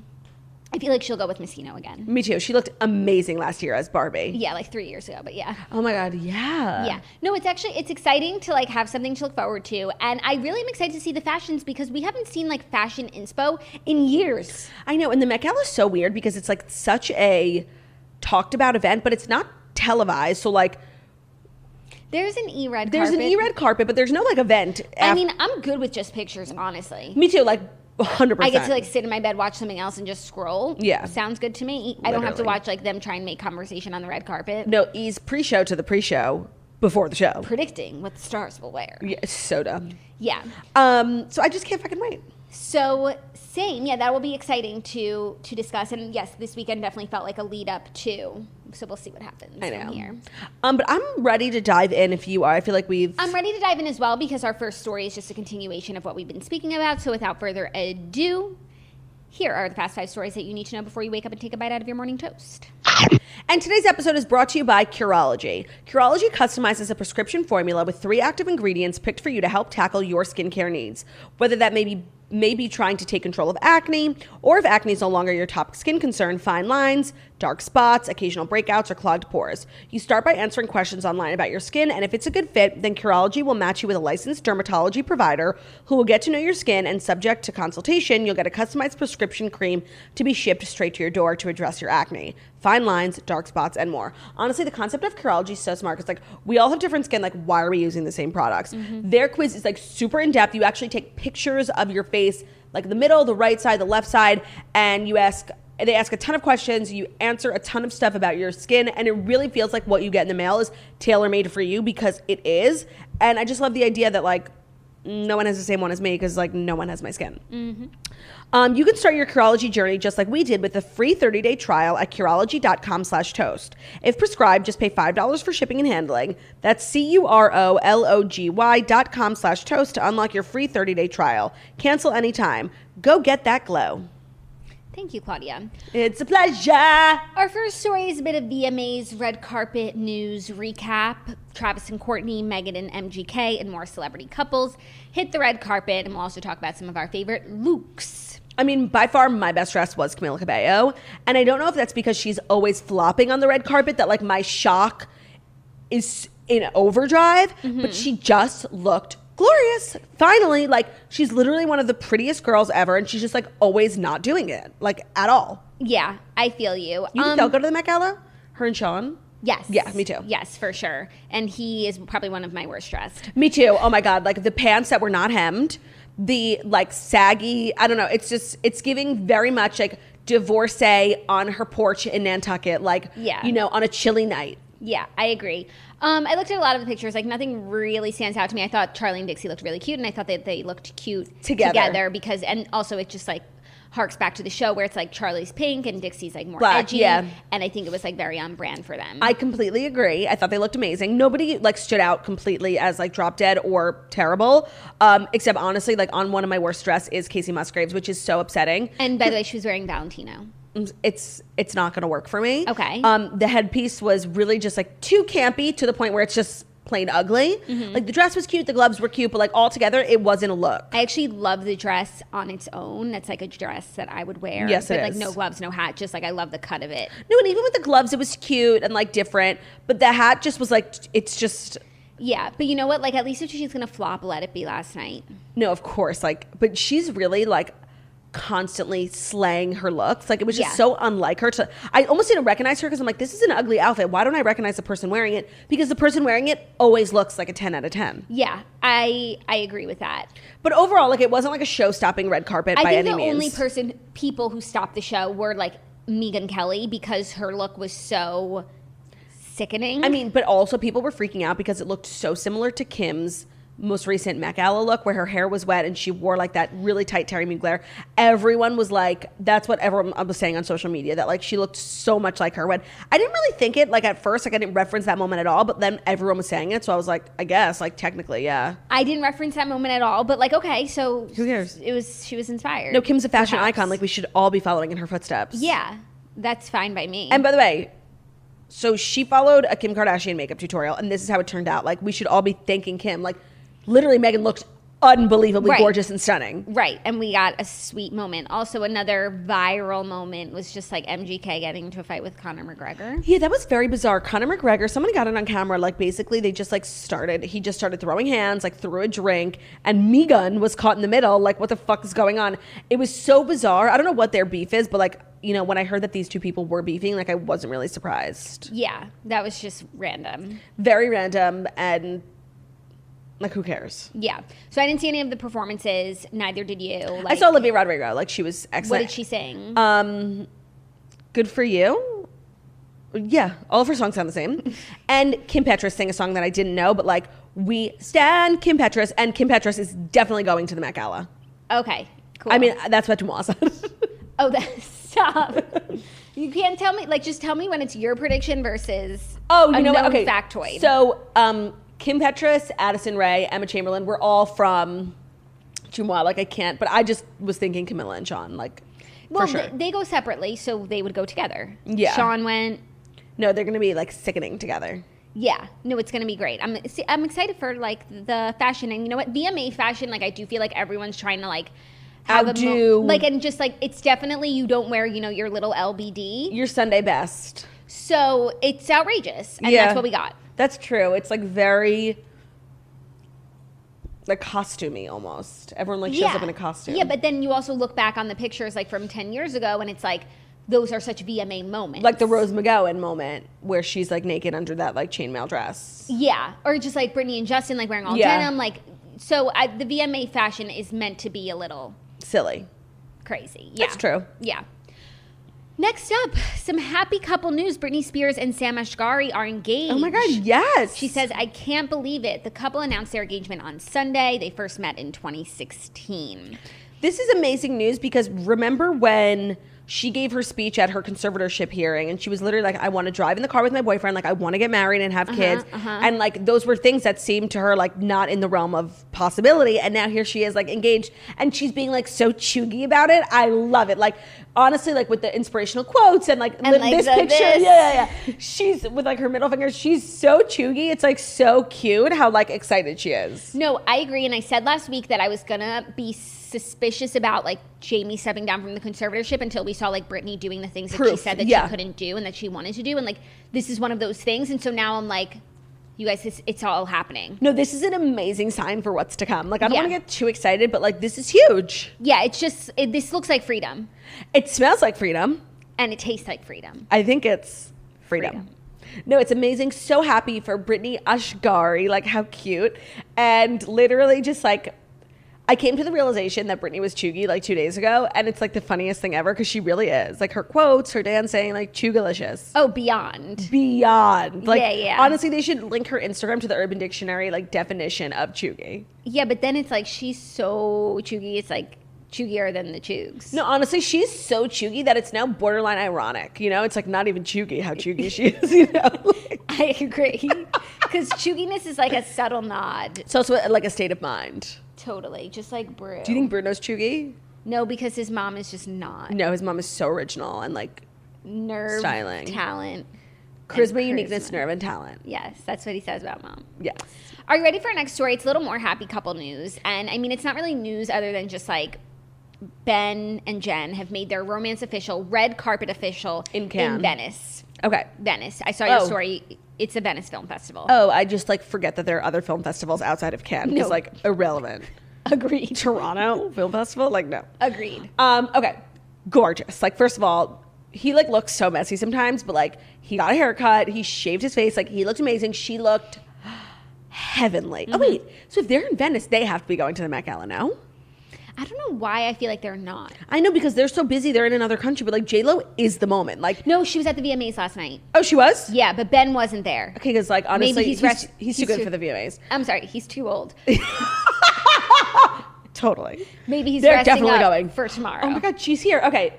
feel like she'll go with Moschino again. Me too. She looked amazing last year as Barbie. Yeah, like 3 years ago, but yeah. Oh my God, yeah. Yeah. No, it's exciting to like have something to look forward to. And I really am excited to see the fashions because we haven't seen like fashion inspo in years. I know. And the Met Gala is so weird because it's like such a talked about event, but it's not televised. So like, there's an E-Red carpet. There's an E-Red carpet, but there's no like event. I mean, I'm good with just pictures, honestly. Me too, like 100%. I get to like sit in my bed, watch something else, and just scroll. Yeah. Sounds good to me. I don't have to watch like them try and make conversation on the red carpet. No, E's pre-show to the pre-show before the show. Predicting what the stars will wear. Yeah, it's so dumb. Yeah. So I just can't fucking wait. So same, yeah, that will be exciting to discuss. And yes, this weekend definitely felt like a lead up to. So we'll see what happens from here. But I'm ready to dive in if you are. I feel like I'm ready to dive in as well because our first story is just a continuation of what we've been speaking about. So without further ado, here are the past 5 stories that you need to know before you wake up and take a bite out of your morning toast. And today's episode is brought to you by Curology. Curology customizes a prescription formula with 3 active ingredients picked for you to help tackle your skincare needs. Whether that may be trying to take control of acne, or if acne is no longer your top skin concern, fine lines, dark spots, occasional breakouts, or clogged pores. You start by answering questions online about your skin, and if it's a good fit, then Curology will match you with a licensed dermatology provider who will get to know your skin, and subject to consultation, you'll get a customized prescription cream to be shipped straight to your door to address your acne, fine lines, dark spots, and more. Honestly, the concept of Curology is so smart. It's like, we all have different skin, like, why are we using the same products? Mm-hmm. Their quiz is like super in-depth. You actually take pictures of your face, like the middle, the right side, the left side, and they ask a ton of questions, you answer a ton of stuff about your skin, and it really feels like what you get in the mail is tailor-made for you, because it is. And I just love the idea that like no one has the same one as me, because like no one has my skin. Mm-hmm. You can start your Curology journey just like we did with a free 30-day trial at Curology.com/toast. If prescribed, just pay $5 for shipping and handling. That's Curology.com/toast to unlock your free 30-day trial. Cancel anytime. Go get that glow. Thank you, Claudia. It's a pleasure. Our first story is a bit of VMAs red carpet news recap. Travis and Courtney, Megan and MGK, and more celebrity couples hit the red carpet, and we'll also talk about some of our favorite looks. I mean, by far, my best dress was Camila Cabello, and I don't know if that's because she's always flopping on the red carpet that, like, my shock is in overdrive, but she just looked glorious. Finally, like, she's literally one of the prettiest girls ever, and she's just, like, always not doing it, like, at all. Yeah, I feel you. You think they'll go to the Met Gala? Her and Sean? Yes. Yeah, me too. Yes, for sure. And he is probably one of my worst dressed. Me too. Oh, my God. Like, the pants that were not hemmed, the, like, saggy, I don't know. It's just, it's giving very much, like, divorcee on her porch in Nantucket, like, you know, on a chilly night. Yeah, I agree. I looked at a lot of the pictures. Like, nothing really stands out to me. I thought Charlie and Dixie looked really cute, and I thought that they looked cute together because, and also it's just like harks back to the show where it's like Charlie's pink and Dixie's like more Black, edgy. yeah. And I think it was like very on brand for them. I completely agree. I thought they looked amazing. Nobody like stood out completely as like drop dead or terrible. Except honestly, like on one of my worst dress is Casey Musgraves, which is so upsetting. And by the way, she was wearing Valentino. It's not going to work for me. Okay. The headpiece was really just like too campy to the point where it's just plain ugly. Like the dress was cute, the gloves were cute, but like all together it wasn't a look. I actually love the dress on its own. That's like a dress that I would wear. Yes, it but like is. no gloves, no hat. Just like I love the cut of it. No, and even with the gloves it was cute and like different, but the hat just was like, it's just... Yeah, but you know what? Like at least if she's gonna flop, let it be last night. No, of course, like, but she's really like constantly slaying her looks. Like it was just so unlike her to... I almost didn't recognize her because I'm like, this is an ugly outfit. Why don't I recognize the person wearing it? Because the person wearing it always looks like a 10 out of 10. Yeah, I agree with that. But overall, like it wasn't like a show-stopping red carpet by any means. I think the only people who stopped the show were like Megyn Kelly because her look was so sickening. I mean, but also people were freaking out because it looked so similar to Kim's most recent Met Gala look where her hair was wet and she wore like that really tight Terry Mugler. Everyone was like, that's what everyone was saying on social media, that like she looked so much like her. When I didn't really think it, like at first, like I didn't reference that moment at all, but then everyone was saying it, so I was like, I guess, like technically, yeah. I didn't reference that moment at all, but like, okay, so who cares? She was inspired. No, Kim's a fashion Perhaps. icon. Like we should all be following in her footsteps. Yeah, that's fine by me. And by the way, so she followed a Kim Kardashian makeup tutorial, and this is how it turned out. Like we should all be thanking Kim. Like literally, Megyn looked unbelievably gorgeous and stunning. Right, and we got a sweet moment. Also, another viral moment was just like MGK getting into a fight with Conor McGregor. Yeah, that was very bizarre. Conor McGregor, somebody got it on camera, like basically they just like he just started throwing hands, like threw a drink, and Megyn was caught in the middle, like what the fuck is going on? It was so bizarre. I don't know what their beef is, but like, you know, when I heard that these two people were beefing, like I wasn't really surprised. Yeah, that was just random. Very random, and like, who cares? Yeah. So I didn't see any of the performances. Neither did you. Like, I saw Olivia Rodrigo. Like, she was excellent. What did she sing? Good for You. Yeah. All of her songs sound the same. And Kim Petras sang a song that I didn't know, but like, we stand Kim Petras, and Kim Petras is definitely going to the Met Gala. Okay. Cool. I mean, that's what Moi said. Oh, stop. You can't tell me. Like, just tell me when it's your prediction versus you know what? Okay. factoid. So, Kim Petras, Addison Rae, Emma Chamberlain, we're all from Jumois. Like, I can't, but I just was thinking Camilla and Sean, like, well, for sure. they go separately, so they would go together. Yeah. Sean went. No, they're going to be, like, sickening together. Yeah. No, it's going to be great. I'm excited for, like, the fashion. And you know what? VMA fashion, like, I do feel like everyone's trying to, like, have like, and just, like, it's definitely you don't wear, you know, your little LBD. Your Sunday best. So it's outrageous. And that's what we got. That's true. It's like very like costumey almost. Everyone like shows up in a costume. Yeah, but then you also look back on the pictures like from 10 years ago and it's like those are such VMA moments. Like the Rose McGowan moment where she's like naked under that like chainmail dress. Yeah, or just like Britney and Justin like wearing all denim. Like, so the VMA fashion is meant to be a little silly. Crazy. Yeah. That's true. Yeah. Next up, some happy couple news. Britney Spears and Sam Ashgari are engaged. Oh my God, yes. She says, I can't believe it. The couple announced their engagement on Sunday. They first met in 2016. This is amazing news because remember when she gave her speech at her conservatorship hearing and she was literally like, I want to drive in the car with my boyfriend. Like, I want to get married and have kids. And like, those were things that seemed to her like not in the realm of possibility. And now here she is like engaged and she's being like so chuggy about it. I love it. Like, honestly, like with the inspirational quotes and like this picture. Yeah. She's with like her middle finger. She's so chuggy. It's like so cute how like excited she is. No, I agree. And I said last week that I was going to be suspicious about like Jamie stepping down from the conservatorship until we saw like Britney doing the things that she said that she couldn't do and that she wanted to do. And like, this is one of those things. And so now I'm like, you guys, it's all happening. No, this is an amazing sign for what's to come. Like, I don't want to get too excited, but like, this is huge. Yeah, it's just, this looks like freedom. It smells like freedom. And it tastes like freedom. I think it's freedom. No, it's amazing. So happy for Britney Ashgari. Like, how cute. And literally just like, I came to the realization that Britney was chuggy like 2 days ago, and it's like the funniest thing ever because she really is. Like her quotes, her dancing, like chugalicious. Oh, beyond. Like, yeah. Honestly, they should link her Instagram to the Urban Dictionary like definition of chuggy. Yeah, but then it's like she's so chuggy. It's like chuggier than the Chugs. No, honestly, she's so chuggy that it's now borderline ironic. You know, it's like not even chuggy how chuggy she is. You know, I agree, because chugginess is like a subtle nod. It's also like a state of mind. Totally, just like Brew. Do you think Bruno's chuggy? No, because his mom is just not. No, his mom is so original and like Nerve, styling, talent, charisma, uniqueness, nerve, and talent. Yes, that's what he says about mom. Yes. Are you ready for our next story? It's a little more happy couple news, and I mean it's not really news other than just like Ben and Jen have made their romance official, red carpet official in Venice. Okay, Venice. I saw your story. It's a Venice Film Festival. Oh, I just like forget that there are other film festivals outside of Cannes. It's like irrelevant. Agreed. Toronto Film Festival? Like, no. Agreed. Okay. Gorgeous. Like, first of all, he like looks so messy sometimes, but like he got a haircut, he shaved his face, like he looked amazing. She looked heavenly. Oh wait, so if they're in Venice, they have to be going to the Met Gala, no? I don't know why I feel like they're not. I know, because they're so busy, they're in another country, but like J-Lo is the moment. Like, no, she was at the VMAs last night. Oh, she was? Yeah, but Ben wasn't there. Okay, because like honestly, maybe he's too good for the VMAs. I'm sorry, he's too old. Totally. Maybe he's They're resting definitely up going for tomorrow. Oh my God, she's here. Okay.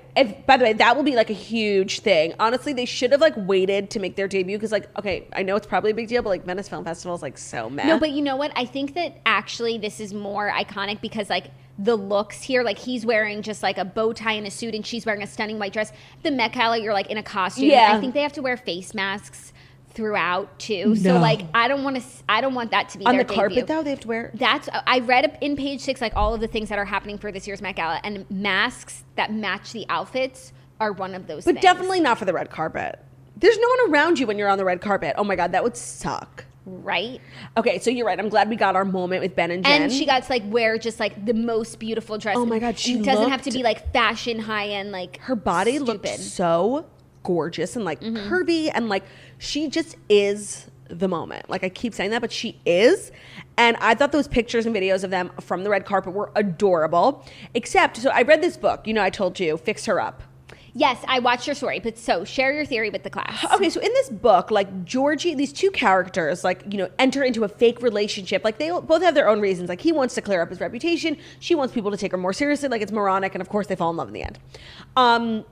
By the way, that will be like a huge thing. Honestly, they should have like waited to make their debut because like, okay, I know it's probably a big deal, but like Venice Film Festival is like so meh. No, but you know what? I think that actually this is more iconic because like the looks here, like he's wearing just like a bow tie and a suit and she's wearing a stunning white dress. The Met Gala, you're like in a costume. Yeah. I think they have to wear face masks throughout too. So like I don't want that to be on their the carpet debut. though. They have to wear. I read in page 6 like all of the things that are happening for this year's Met Gala, and masks that match the outfits are one of those. But definitely not for the red carpet. There's no one around you when you're on the red carpet. Oh my God, that would suck. Right. Okay, so you're right. I'm glad we got our moment with Ben and Jen. And she got to like wear just like the most beautiful dress. Oh my God, she doesn't have to be like fashion, high end, like her body looked so gorgeous and like curvy, and like she just is the moment. Like I keep saying that, but she is. And I thought those pictures and videos of them from the red carpet were adorable. Except, so I read this book, you know, I told you, Fix Her Up. Yes, I watched your story, but so share your theory with the class. Okay, so in this book, like Georgie, these two characters, like, you know, enter into a fake relationship. Like they both have their own reasons. Like he wants to clear up his reputation. She wants people to take her more seriously. Like it's moronic. And of course they fall in love in the end.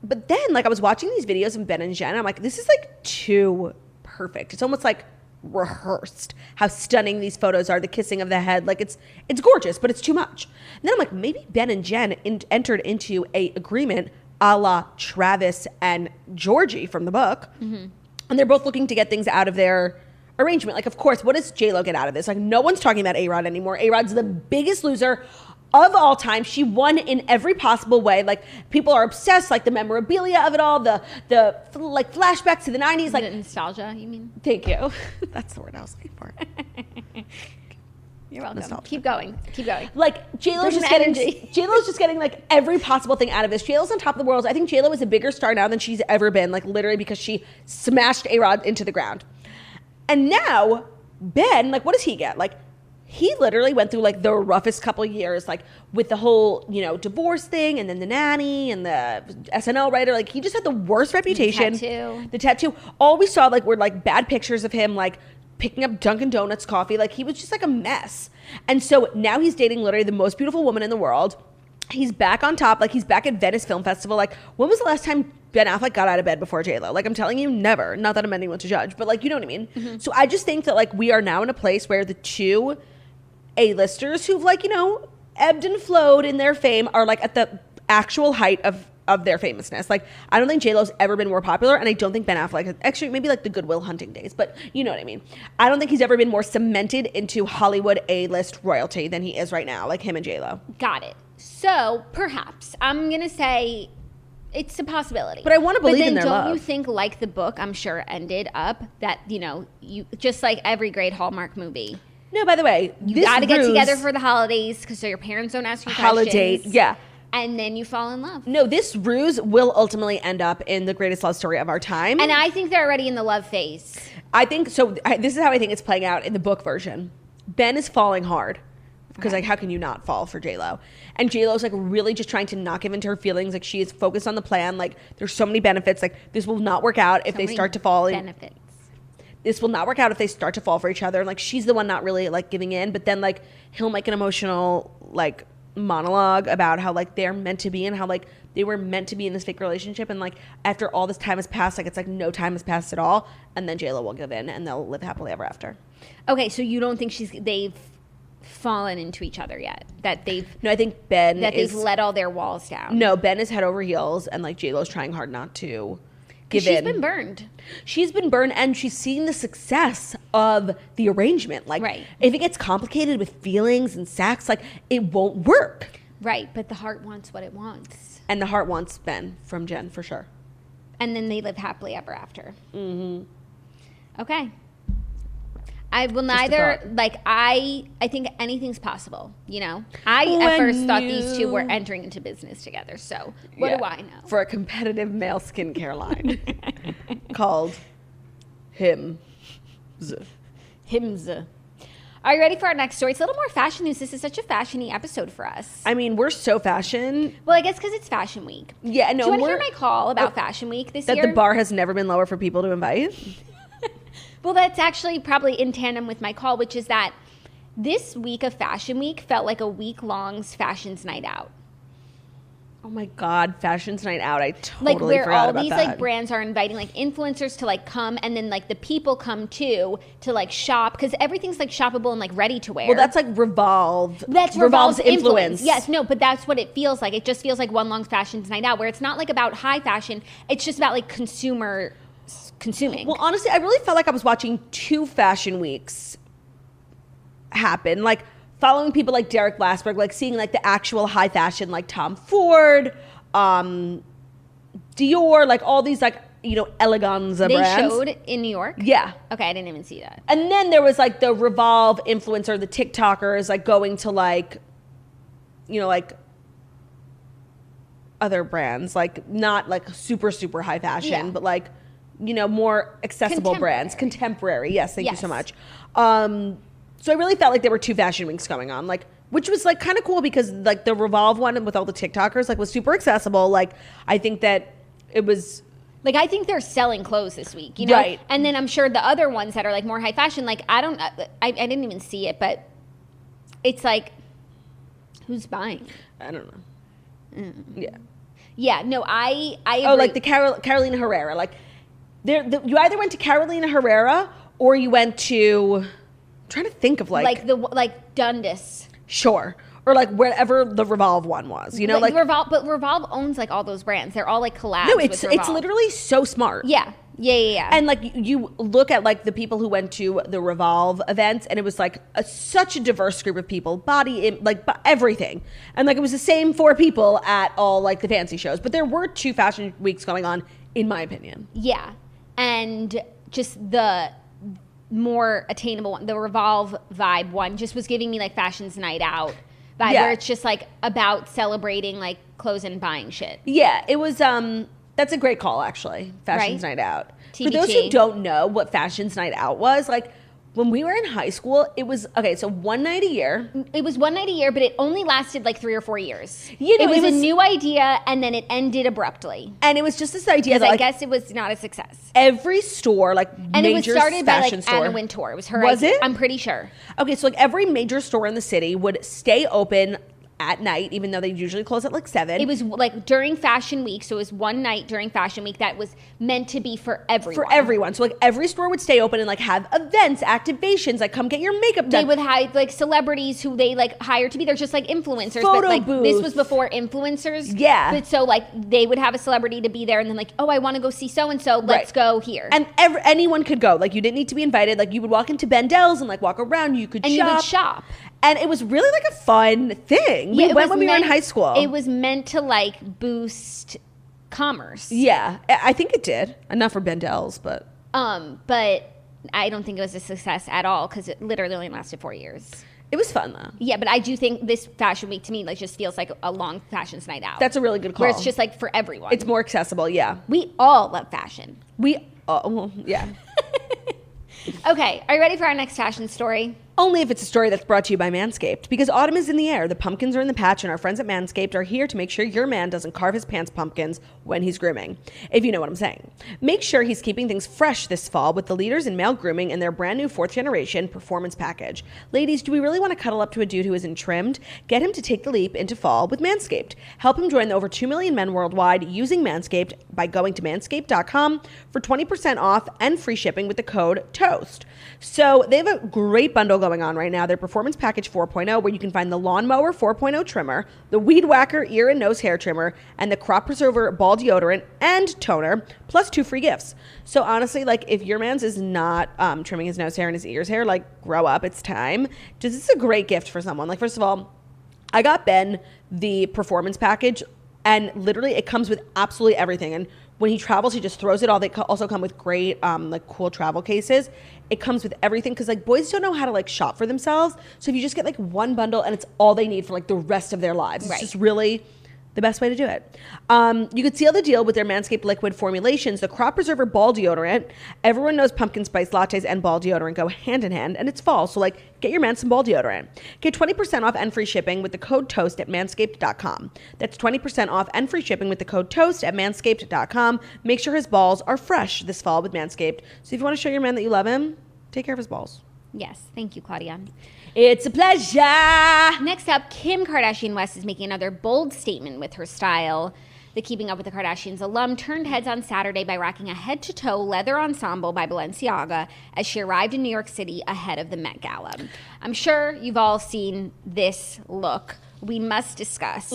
But then, like, I was watching these videos of Ben and Jen, and I'm like, this is, like, too perfect. It's almost, like, rehearsed how stunning these photos are, the kissing of the head. Like, it's gorgeous, but it's too much. And then I'm like, maybe Ben and Jen entered into a agreement a la Travis and Georgie from the book. Mm-hmm. And they're both looking to get things out of their arrangement. Like, of course, what does J-Lo get out of this? Like, no one's talking about A-Rod anymore. A-Rod's the biggest loser of all time. She won in every possible way. Like people are obsessed, like the memorabilia of it all, the like flashbacks to the 90s, like the nostalgia, you mean? Thank you. That's the word I was looking for. You're welcome. Nostalgia. Keep going. Like J-Lo's just getting like every possible thing out of this. J-Lo's on top of the world. I think J-Lo is a bigger star now than she's ever been, like literally, because she smashed A-Rod into the ground. And now Ben, like what does he get? Like he literally went through like the roughest couple of years, like with the whole, you know, divorce thing and then the nanny and the SNL writer. Like he just had the worst reputation. The tattoo. All we saw like were like bad pictures of him like picking up Dunkin' Donuts coffee. Like he was just like a mess. And so now he's dating literally the most beautiful woman in the world. He's back on top. Like he's back at Venice Film Festival. Like when was the last time Ben Affleck got out of bed before J-Lo? Like I'm telling you, never. Not that I'm anyone to judge, but like, you know what I mean? Mm-hmm. So I just think that like we are now in a place where the two A-listers who've like, you know, ebbed and flowed in their fame are like at the actual height of their famousness. Like I don't think J-Lo's ever been more popular, and I don't think Ben Affleck has, actually maybe like the Good Will Hunting days, but you know what I mean. I don't think he's ever been more cemented into Hollywood A-list royalty than he is right now, like him and J-Lo. Got it. So perhaps I'm gonna say it's a possibility, but I want to believe in their love. But then don't you think, like the book I'm sure ended up, that you know, you just like every great Hallmark movie. No, by the way, you got to get together for the holidays because so your parents don't ask you questions. Yeah. And then you fall in love. No, this ruse will ultimately end up in the greatest love story of our time. And I think they're already in the love phase. I think so. This is how I think it's playing out in the book version. Ben is falling hard because like how can you not fall for J-Lo? And J-Lo's like really just trying to not give into her feelings. Like she is focused on the plan. Like there's so many benefits. Like this will not work out if they start to fall. Benefits. This will not work out if they start to fall for each other. And like she's the one not really like giving in, but then like he'll make an emotional like monologue about how like they're meant to be and how like they were meant to be in this fake relationship, and like after all this time has passed, like it's like no time has passed at all, and then JLo will give in and they'll live happily ever after. Okay, so you don't think they've fallen into each other yet? No, I think they've let all their walls down. No, Ben is head over heels, and like JLo's trying hard not to give in. She's been burned. She's been burned, and she's seen the success of the arrangement. Like, right. If it gets complicated with feelings and sex, like it won't work. Right, but the heart wants what it wants. And the heart wants Ben from Jen, for sure. And then they live happily ever after. Mm-hmm. Okay. I will neither, like, I think anything's possible, you know? At first thought these two were entering into business together, so what do I know? For a competitive male skincare line called Hims. Are you ready for our next story? It's a little more fashion news. This is such a fashion-y episode for us. I mean, we're so fashion. Well, I guess because it's Fashion Week. Yeah, no. Do you want to hear my call about Fashion Week this year? That the bar has never been lower for people to invite? Well, that's actually probably in tandem with my call, which is that this week of Fashion Week felt like a week-long Fashions Night Out. Oh my God, Fashions Night Out. I totally like where forgot all about these that. like brands are inviting like influencers to like come, and then like the people come too to like shop, because everything's like shoppable and like ready to wear. Well, that's like Revolve. That's Revolve's influence. Yes, no, but that's what it feels like. It just feels like one long Fashions Night Out, where it's not like about high fashion. It's just about like consuming. Well, honestly, I really felt like I was watching 2 fashion weeks happen. Like following people like Derek Glassberg, like seeing like the actual high fashion, like Tom Ford, Dior, like all these like, you know, eleganza brands. They showed in New York? Yeah. Okay, I didn't even see that. And then there was like the Revolve influencer, the TikTokers, like going to like, you know, like other brands, like not like super, super high fashion, but like, you know, more accessible brands. Contemporary. Yes, thank you so much. So I really felt like there were 2 fashion weeks going on, like, which was like kind of cool because like the Revolve one with all the TikTokers like was super accessible. Like I think that it was like, I think they're selling clothes this week, you know? Right. And then I'm sure the other ones that are like more high fashion, like I didn't even see it, but it's like, who's buying? I don't know. Yeah. Yeah, no, I agree. Oh, like the Carolina Herrera, like you either went to Carolina Herrera or you went to, I'm trying to think of like Dundas. Sure. Or like wherever the Revolve one was, you know, like Revolve, but Revolve owns like all those brands. They're all like collabs. No, it's literally so smart. Yeah. And like you look at like the people who went to the Revolve events, and it was like such a diverse group of people, everything, and like it was the same 4 people at all like the fancy shows, but there were 2 fashion weeks going on, in my opinion. Yeah, and just the more attainable one, the Revolve vibe one, just was giving me like Fashions Night Out vibe, where it's just like about celebrating like clothes and buying shit. Yeah, it was. That's a great call, actually. Fashions Night Out. TBT. For those who don't know what Fashions Night Out was, like when we were in high school, it was so one night a year. It was one night a year, but it only lasted like 3 or 4 years. You know, it was a new idea, and then it ended abruptly. And it was just this idea that I guess it was not a success. Every store, like and major it was started by like store, Anna Wintour. It was her. Was it? I'm pretty sure. Okay, so like every major store in the city would stay open at night, even though they usually close at like 7. It was like during Fashion Week, so it was one night during Fashion Week that was meant to be for everyone. So like every store would stay open and like have events, activations, like come get your makeup done. They would hire like celebrities who they like hired to be there, just like influencers. Photo but like booths. This was before influencers. Yeah. But so like they would have a celebrity to be there, and then like, oh, I want to go see so and so. Let's go here. And anyone could go. Like you didn't need to be invited. Like you would walk into Bendel's and like walk around. You could you would shop. And it was really like a fun thing. We went when we were in high school. It was meant to like boost commerce. Yeah, I think it did. Enough for Bendel's, but I don't think it was a success at all because it literally only lasted 4 years. It was fun though. Yeah, but I do think this Fashion Week to me like just feels like a long Fashions Night Out. That's a really good call. Where it's just like for everyone. It's more accessible. Yeah, we all love fashion. Yeah. Okay, are you ready for our next fashion story? Only if it's a story that's brought to you by Manscaped. Because autumn is in the air, the pumpkins are in the patch, and our friends at Manscaped are here to make sure your man doesn't carve his pants pumpkins when he's grooming, if you know what I'm saying. Make sure he's keeping things fresh this fall with the leaders in male grooming and their brand new 4th generation performance package. Ladies, do we really want to cuddle up to a dude who isn't trimmed? Get him to take the leap into fall with Manscaped. Help him join the over 2 million men worldwide using Manscaped by going to manscaped.com for 20% off and free shipping with the code TOAST. So they have a great bundle going on right now. Their Performance Package 4.0, where you can find the Lawnmower 4.0 trimmer, the Weed Whacker ear and nose hair trimmer, and the Crop Preserver ball deodorant and toner, plus 2 free gifts. So honestly, like if your man's is not trimming his nose hair and his ears hair, like grow up, it's time. This is a great gift for someone. Like first of all, I got Ben the Performance Package, and literally it comes with absolutely everything. And when he travels, he just throws it all. They also come with great, like cool travel cases. It comes with everything because like boys don't know how to like shop for themselves. So if you just get like one bundle and it's all they need for like the rest of their lives, it's just really the best way to do it. You could seal the deal with their Manscaped liquid formulations, the Crop Preserver ball deodorant. Everyone knows pumpkin spice lattes and ball deodorant go hand in hand, and it's fall, so like get your man some ball deodorant. Get 20% off and free shipping with the code TOAST at manscaped.com. That's 20% off and free shipping with the code TOAST at manscaped.com. Make sure his balls are fresh this fall with Manscaped. So if you want to show your man that you love him, take care of his balls. Yes, thank you, Claudia. It's a pleasure. Next up, Kim Kardashian West is making another bold statement with her style. The Keeping Up with the Kardashians alum turned heads on Saturday by rocking a head-to-toe leather ensemble by Balenciaga as she arrived in New York City ahead of the Met Gala. I'm sure you've all seen this look. We must discuss.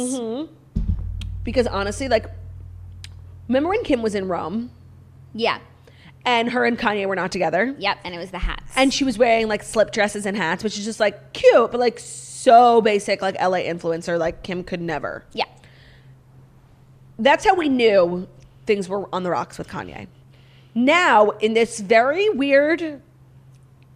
Because honestly, like, remember when Kim was in Rome? Yeah. And her and Kanye were not together. Yep, and it was the hats. And she was wearing like slip dresses and hats, which is just like cute, but like so basic, like LA influencer, like Kim could never. Yeah. That's how we knew things were on the rocks with Kanye. Now, in this very weird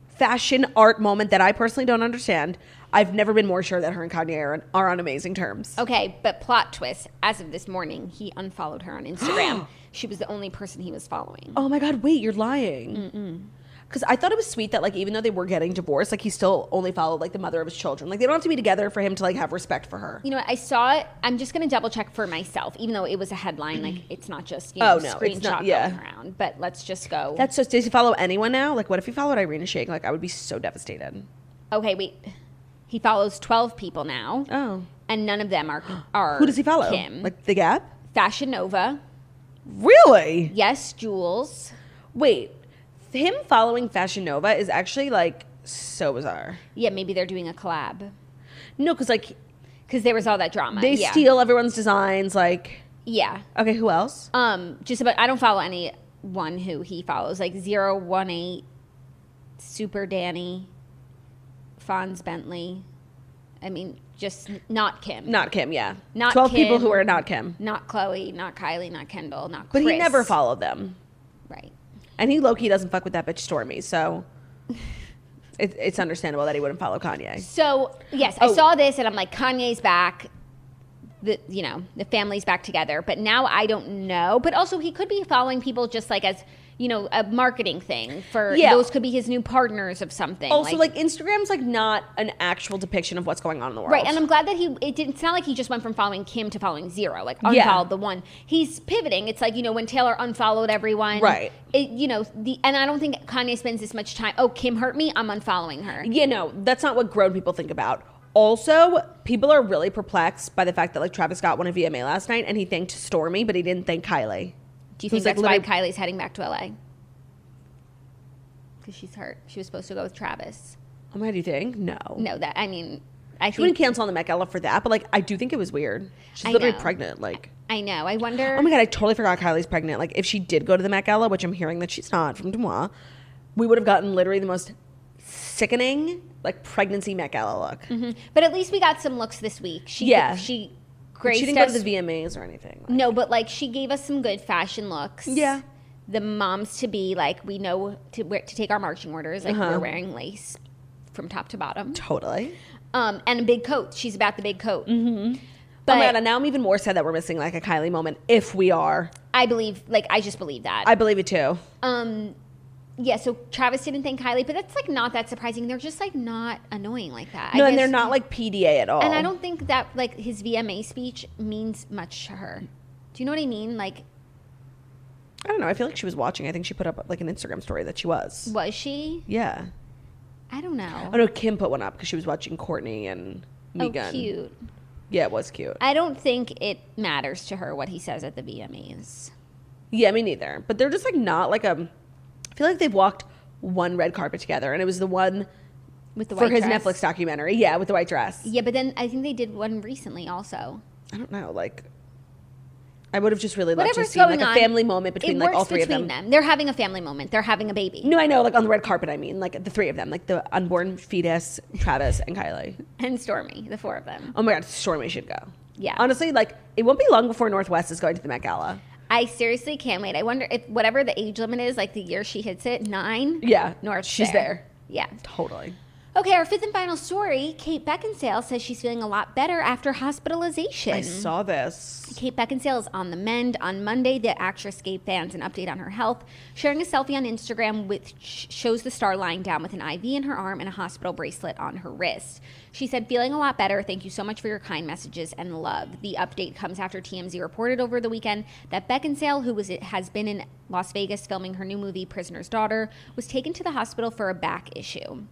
fashion art moment that I personally don't understand, I've never been more sure that her and Kanye are on amazing terms. Okay, but plot twist, as of this morning, he unfollowed her on Instagram. She was the only person he was following. Oh my God, wait, you're lying. Because I thought it was sweet that like even though they were getting divorced, like he still only followed like the mother of his children. Like they don't have to be together for him to like have respect for her. You know what, I saw it. I'm just going to double check for myself, even though it was a headline. Like it's not just, you know, screenshot going around. But let's just go. That's just, does he follow anyone now? Like what if he followed Irina Shayk? Like I would be so devastated. Okay, wait. He follows 12 people now. Oh. And none of them are Who does he follow? Kim. Like The Gap? Fashion Nova. Really? Yes, Jules. Wait, him following Fashion Nova is actually like so bizarre. Yeah, maybe they're doing a collab. No, because like there was all that drama. They steal everyone's designs. Like yeah. Okay, who else? Just about. I don't follow anyone who he follows. Like 018, Super Danny, Fonz Bentley. I mean, just not Kim. Not Kim, yeah. Not 12 Kim, people who are not Kim. Not Chloe, not Kylie, not Kendall, not But Chris. he never followed them. Right. And he low-key doesn't fuck with that bitch Stormy, so it's understandable that he wouldn't follow Kanye. So, yes, I saw this and I'm like, Kanye's back. The family's back together. But now I don't know. But also he could be following people just like as, you know, a marketing thing for those could be his new partners of something. Also, like Instagram's like not an actual depiction of what's going on in the world. Right, and I'm glad that it's not like he just went from following Kim to following zero, like unfollowed the one. He's pivoting. It's like, you know, when Taylor unfollowed everyone. Right. And I don't think Kanye spends this much time, oh, Kim hurt me, I'm unfollowing her. You know, that's not what grown people think about. Also, people are really perplexed by the fact that like Travis Scott won a VMA last night and he thanked Stormy, but he didn't thank Kylie. Do you think that's why Kylie's heading back to LA? Because she's hurt. She was supposed to go with Travis. Oh my God, do you think? No. No, I she wouldn't cancel on the Met Gala for that, but like I do think it was weird. She's literally pregnant. Like I know. I wonder. Oh my God, I totally forgot Kylie's pregnant. Like if she did go to the Met Gala, which I'm hearing that she's not from N.Y.C, we would have gotten literally the most sickening like pregnancy Met Gala look. Mm-hmm. But at least we got some looks this week. She didn't go to the VMAs or anything. Like. No, but like she gave us some good fashion looks. Yeah. The moms to be like, we know to take our marching orders. Like we're wearing lace from top to bottom. Totally. And a big coat. She's about the big coat. Mm-hmm. But oh my God, and now I'm even more sad that we're missing like a Kylie moment. If we are, I just believe that. I believe it too. Yeah, so Travis didn't thank Kylie, but that's like not that surprising. They're just like not annoying like that. No, and they're not like PDA at all. And I don't think that like his VMA speech means much to her. Do you know what I mean? Like, I don't know. I feel like she was watching. I think she put up like an Instagram story that she was. Was she? Yeah. I don't know. Oh no, Kim put one up because she was watching Courtney and Megan. Oh, cute. Yeah, it was cute. I don't think it matters to her what he says at the VMAs. Yeah, me neither. But they're just like not like a. I feel like they've walked one red carpet together, and it was the one with the for white his dress. Netflix documentary. Yeah, with the white dress. Yeah, but then I think they did one recently also. I don't know. Like, I would have just really loved to Whatever's see like going a on, family moment between like all three of them. They're having a family moment. They're having a baby. No, I know. Like on the red carpet, I mean, like the three of them, like the unborn fetus, Travis, and Kylie, and Stormy, the four of them. Oh my God, Stormy should go. Yeah. Honestly, like it won't be long before Northwest is going to the Met Gala. I seriously can't wait. I wonder if whatever the age limit is, like the year she hits it, 9. Yeah, North. she's there. Yeah, totally. Okay, our fifth and final story. Kate Beckinsale says she's feeling a lot better after hospitalization. I saw this. Kate Beckinsale is on the mend. On Monday, the actress gave fans an update on her health, sharing a selfie on Instagram which shows the star lying down with an IV in her arm and a hospital bracelet on her wrist. She said, feeling a lot better. Thank you so much for your kind messages and love. The update comes after TMZ reported over the weekend that Beckinsale, who has been in Las Vegas filming her new movie, Prisoner's Daughter, was taken to the hospital for a back issue.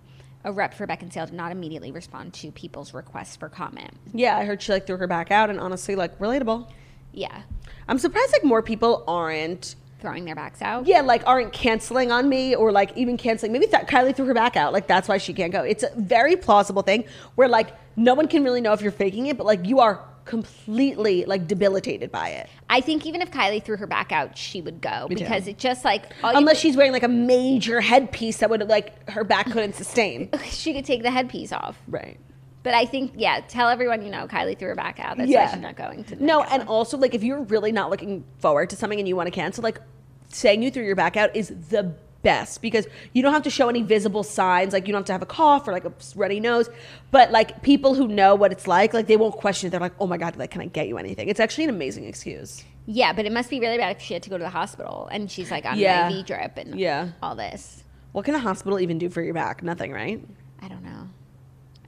A rep for Beckinsale did not immediately respond to people's requests for comment. Yeah, I heard she like threw her back out, and honestly, like relatable. Yeah. I'm surprised like more people aren't throwing their backs out. Yeah, like aren't canceling on me or like even canceling. Maybe Kylie threw her back out. Like that's why she can't go. It's a very plausible thing where like no one can really know if you're faking it, but like you are completely like debilitated by it. I think even if Kylie threw her back out, she would go because it just like unless she's wearing like a major headpiece that would like her back couldn't sustain. She could take the headpiece off. Right. But I think, yeah, tell everyone you know Kylie threw her back out. That's why she's not going to. No, and also like if you're really not looking forward to something and you want to cancel, like saying you threw your back out is the best because you don't have to show any visible signs. Like you don't have to have a cough or like a runny nose, but like people who know what it's like they won't question it. They're like, oh my God, like can I get you anything? It's actually an amazing excuse. Yeah, but it must be really bad if she had to go to the hospital and she's like on an IV drip and all this. What can a hospital even do for your back? Nothing, right? I don't know.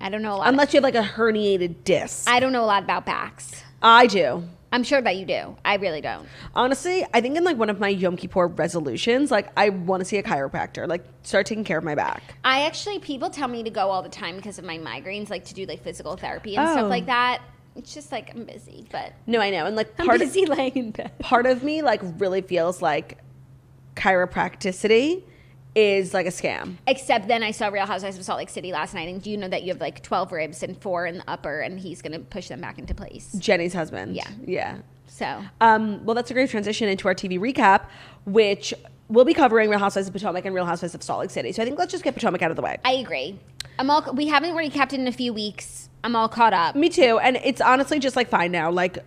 I don't know a lot. Unless you have like a herniated disc. I don't know a lot about backs. I do. I'm sure that you do. I really don't. Honestly, I think in like one of my Yom Kippur resolutions, like I want to see a chiropractor, like start taking care of my back. People tell me to go all the time because of my migraines, like to do like physical therapy and stuff like that. It's just like I'm busy, but no, I know, and like I'm busy laying in bed. Part of me like really feels like chiropracticity is like a scam. Except then I saw Real Housewives of Salt Lake City last night, and do you know that you have like 12 ribs and 4 in the upper, and he's going to push them back into place? Jenny's husband. Yeah. Yeah. So. Well, that's a great transition into our TV recap, which we'll be covering Real Housewives of Potomac and Real Housewives of Salt Lake City. So I think let's just get Potomac out of the way. I agree. We haven't recapped it in a few weeks. I'm all caught up. Me too. And it's honestly just like fine now. Like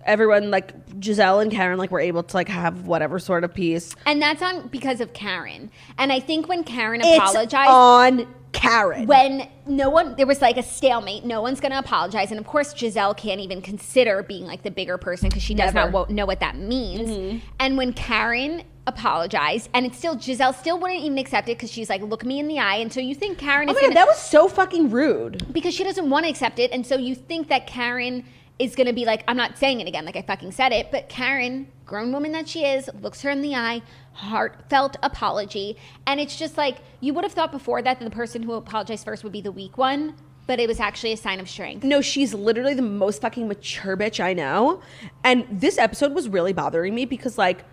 everyone, like Giselle and Karen, like were able to like have whatever sort of peace. And that's because of Karen. And I think when Karen apologized. It's on Karen. When there was like a stalemate, no one's going to apologize. And of course, Giselle can't even consider being like the bigger person because she does not know what that means. Mm-hmm. And when Karen apologized, and Giselle still wouldn't even accept it because she's like, look me in the eye. And so you think Karen is God, that was so fucking rude. Because she doesn't want to accept it. And so you think that Karen is going to be like, I'm not saying it again, like I fucking said it, but Karen, grown woman that she is, looks her in the eye, heartfelt apology. And it's just like, you would have thought before that the person who apologized first would be the weak one, but it was actually a sign of strength. No, she's literally the most fucking mature bitch I know. And this episode was really bothering me because like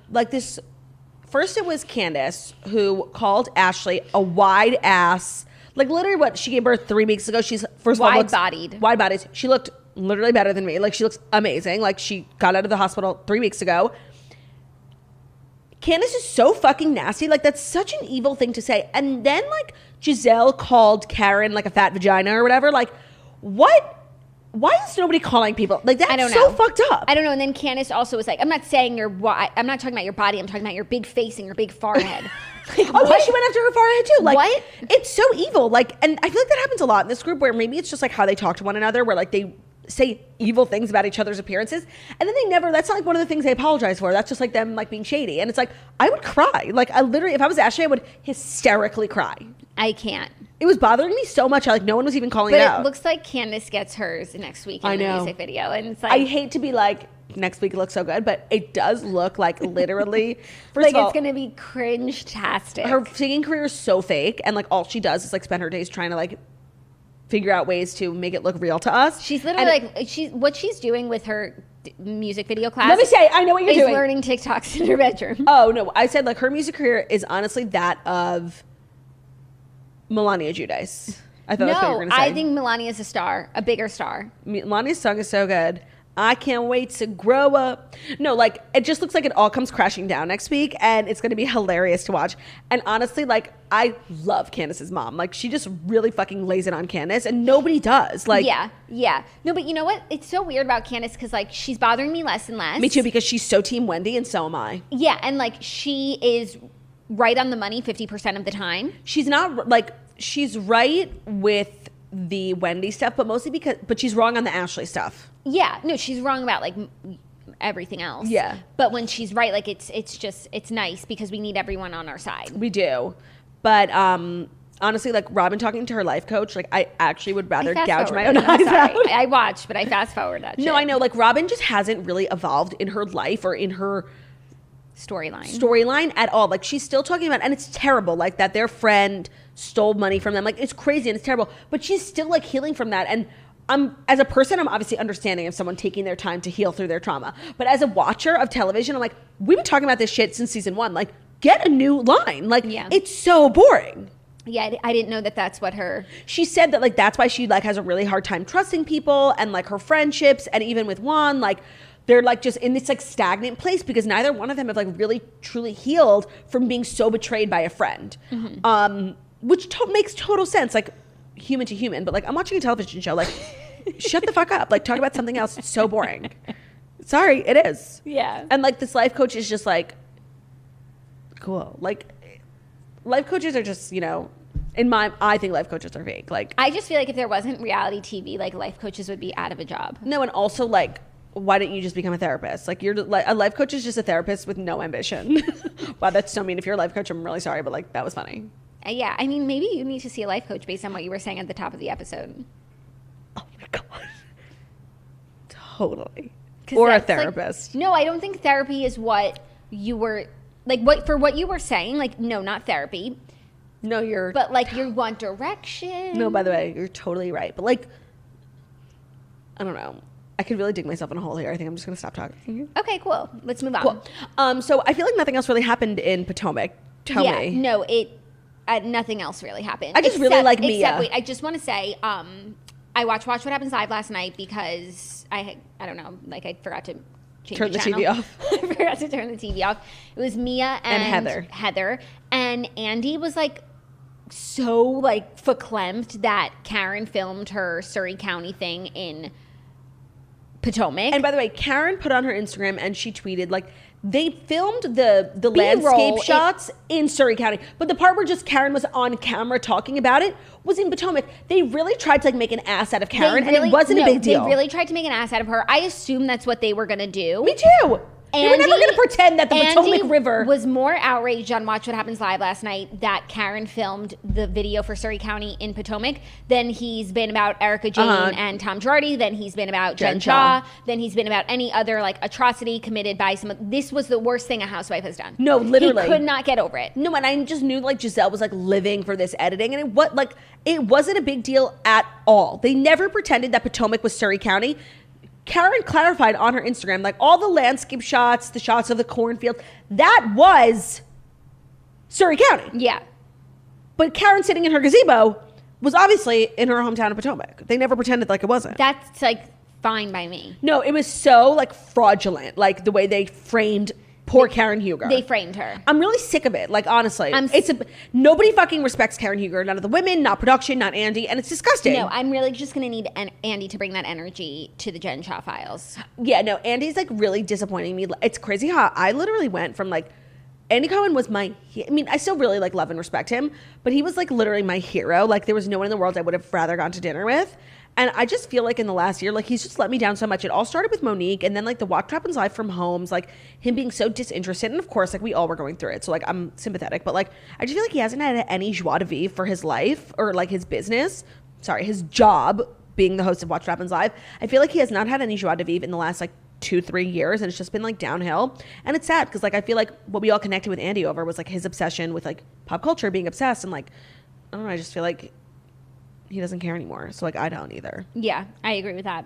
this, first it was Candace who called Ashley a wide ass. Like literally what she gave birth 3 weeks ago. She's first of all wide-bodied. She looked literally better than me. Like she looks amazing. Like she got out of the hospital 3 weeks ago. Candace is so fucking nasty. Like that's such an evil thing to say. And then like Giselle called Karen like a fat vagina or whatever. Like what? Why is nobody calling people? Like that's so fucked up. I don't know. And then Candace also was like, I'm not talking about your body. I'm talking about your big face and your big forehead. Like, oh, yeah, she went after her forehead too. Like, what? It's so evil. Like, and I feel like that happens a lot in this group where maybe it's just like how they talk to one another, where like they say evil things about each other's appearances. And then they never, that's not like one of the things they apologize for. That's just like them like being shady. And it's like, I would cry. Like I literally, if I was Ashley, I would hysterically cry. I can't. It was bothering me so much. Like no one was even calling But it out. it looks like Candace gets hers next week in the music video. And it's like, I hate to be like, next week it looks so good, but it does look like literally first like of all, it's gonna be cringe-tastic. her singing career is so fake, and like all she does is like spend her days trying to like figure out ways to make it look real to us. She's literally what she's doing with her music video class. Let me say, I know what you're doing. Learning TikToks in her bedroom. Oh no, I said like her music career is honestly that of Melania Giudice. I thought that's what you were gonna say. I think Melania's a star, a bigger star. Melania's song is so good. I can't wait to grow up. No, like it just looks like it all comes crashing down next week, and it's going to be hilarious to watch. And honestly, like I love Candace's mom. Like she just really fucking lays it on Candace, and nobody does. Like yeah. No, but you know what? It's so weird about Candace because like she's bothering me less and less. Me too, because she's so Team Wendy, and so am I. Yeah, and like she is right on the money 50% of the time. She's not like she's right with the Wendy stuff, but mostly but she's wrong on the Ashley stuff. Yeah, no, she's wrong about like everything else. Yeah, but when she's right, like it's nice because we need everyone on our side. We do, but honestly, like Robin talking to her life coach, like I actually would rather gouge my own eyes out. I watched, but I fast forward that shit. No, I know, like Robin just hasn't really evolved in her life or in her storyline at all. Like she's still talking about, and it's terrible, like that their friend stole money from them. Like it's crazy and it's terrible, but she's still like healing from that. And as a person, I'm obviously understanding of someone taking their time to heal through their trauma. But as a watcher of television, I'm like, we've been talking about this shit since season 1. Like, get a new line. Like, it's so boring. Yeah, I didn't know that that's what she said that, like, that's why she, like, has a really hard time trusting people and, like, her friendships. And even with Juan, like, they're, like, just in this, like, stagnant place because neither one of them have, like, really, truly healed from being so betrayed by a friend. Mm-hmm. Which makes total sense. Like, human to human, but like I'm watching a television show, like shut the fuck up, like talk about something else. It's so boring. Sorry, it is. Yeah. And like this life coach is just like cool. Like life coaches are just, you know, I think life coaches are fake. Like I just feel like if there wasn't reality TV, like life coaches would be out of a job. No, and also like why didn't you just become a therapist? Like you're like a life coach is just a therapist with no ambition. Wow, that's so mean. If you're a life coach, I'm really sorry, but like that was funny. Yeah, I mean, maybe you need to see a life coach based on what you were saying at the top of the episode. Oh my God. Totally. Or a therapist. Like, no, I don't think therapy is what you were, like, what you were saying. Like, no, not therapy. No, but, like, you want direction. No, by the way, you're totally right. But, like, I don't know. I could really dig myself in a hole here. I think I'm just going to stop talking. Okay, cool. Let's move on. Cool. So I feel like nothing else really happened in Potomac. Tell me. No, nothing else really happened. I just really like Mia. Wait, I just want to say, I watched Watch What Happens Live last night because I don't know, like I forgot to turn the TV off. I forgot to turn the TV off. It was Mia and Heather, and Andy was like so like verklempt that Karen filmed her Surrey County thing in Potomac. And by the way, Karen put on her Instagram and she tweeted like they filmed the landscape shots in Surrey County, but the part where just Karen was on camera talking about it was in Potomac. They really tried to like make an ass out of Karen, and it wasn't a big deal. They really tried to make an ass out of her. I assume that's what they were gonna do. Me too. They were never going to pretend that the Potomac River was more outraged on Watch What Happens Live last night that Karen filmed the video for Surrey County in Potomac than he's been about Erica Jane and Tom Girardi, than he's been about Jen Shaw, than he's been about any other like atrocity committed by someone. This was the worst thing a housewife has done. No, literally. He could not get over it. No, and I just knew like Giselle was like living for this editing, and it wasn't a big deal at all. They never pretended that Potomac was Surrey County. Karen clarified on her Instagram, like all the landscape shots, the shots of the cornfield, that was Surrey County. Yeah. But Karen sitting in her gazebo was obviously in her hometown of Potomac. They never pretended like it wasn't. That's like fine by me. No, it was so like fraudulent, like the way they framed poor Karen Huger. They framed her. I'm really sick of it. Like, honestly. Nobody fucking respects Karen Huger. None of the women, not production, not Andy. And it's disgusting. No, I'm really just going to need Andy to bring that energy to the Jen Shaw files. Yeah, no, Andy's like really disappointing me. It's crazy how I literally went from like, Andy Cohen was I still really like love and respect him, but he was like literally my hero. Like there was no one in the world I would have rather gone to dinner with. And I just feel like in the last year, like he's just let me down so much. It all started with Monique, and then like the What Happens Live from Homes, like him being so disinterested. And of course, like we all were going through it, so like I'm sympathetic. But like I just feel like he hasn't had any joie de vivre for his life or like his business. Sorry, his job being the host of What Happens Live. I feel like he has not had any joie de vivre in the last like 2-3 years, and it's just been like downhill. And it's sad because like I feel like what we all connected with Andy over was like his obsession with like pop culture, being obsessed, and like I don't know, I just feel like he doesn't care anymore. So like I don't either. Yeah, I agree with that.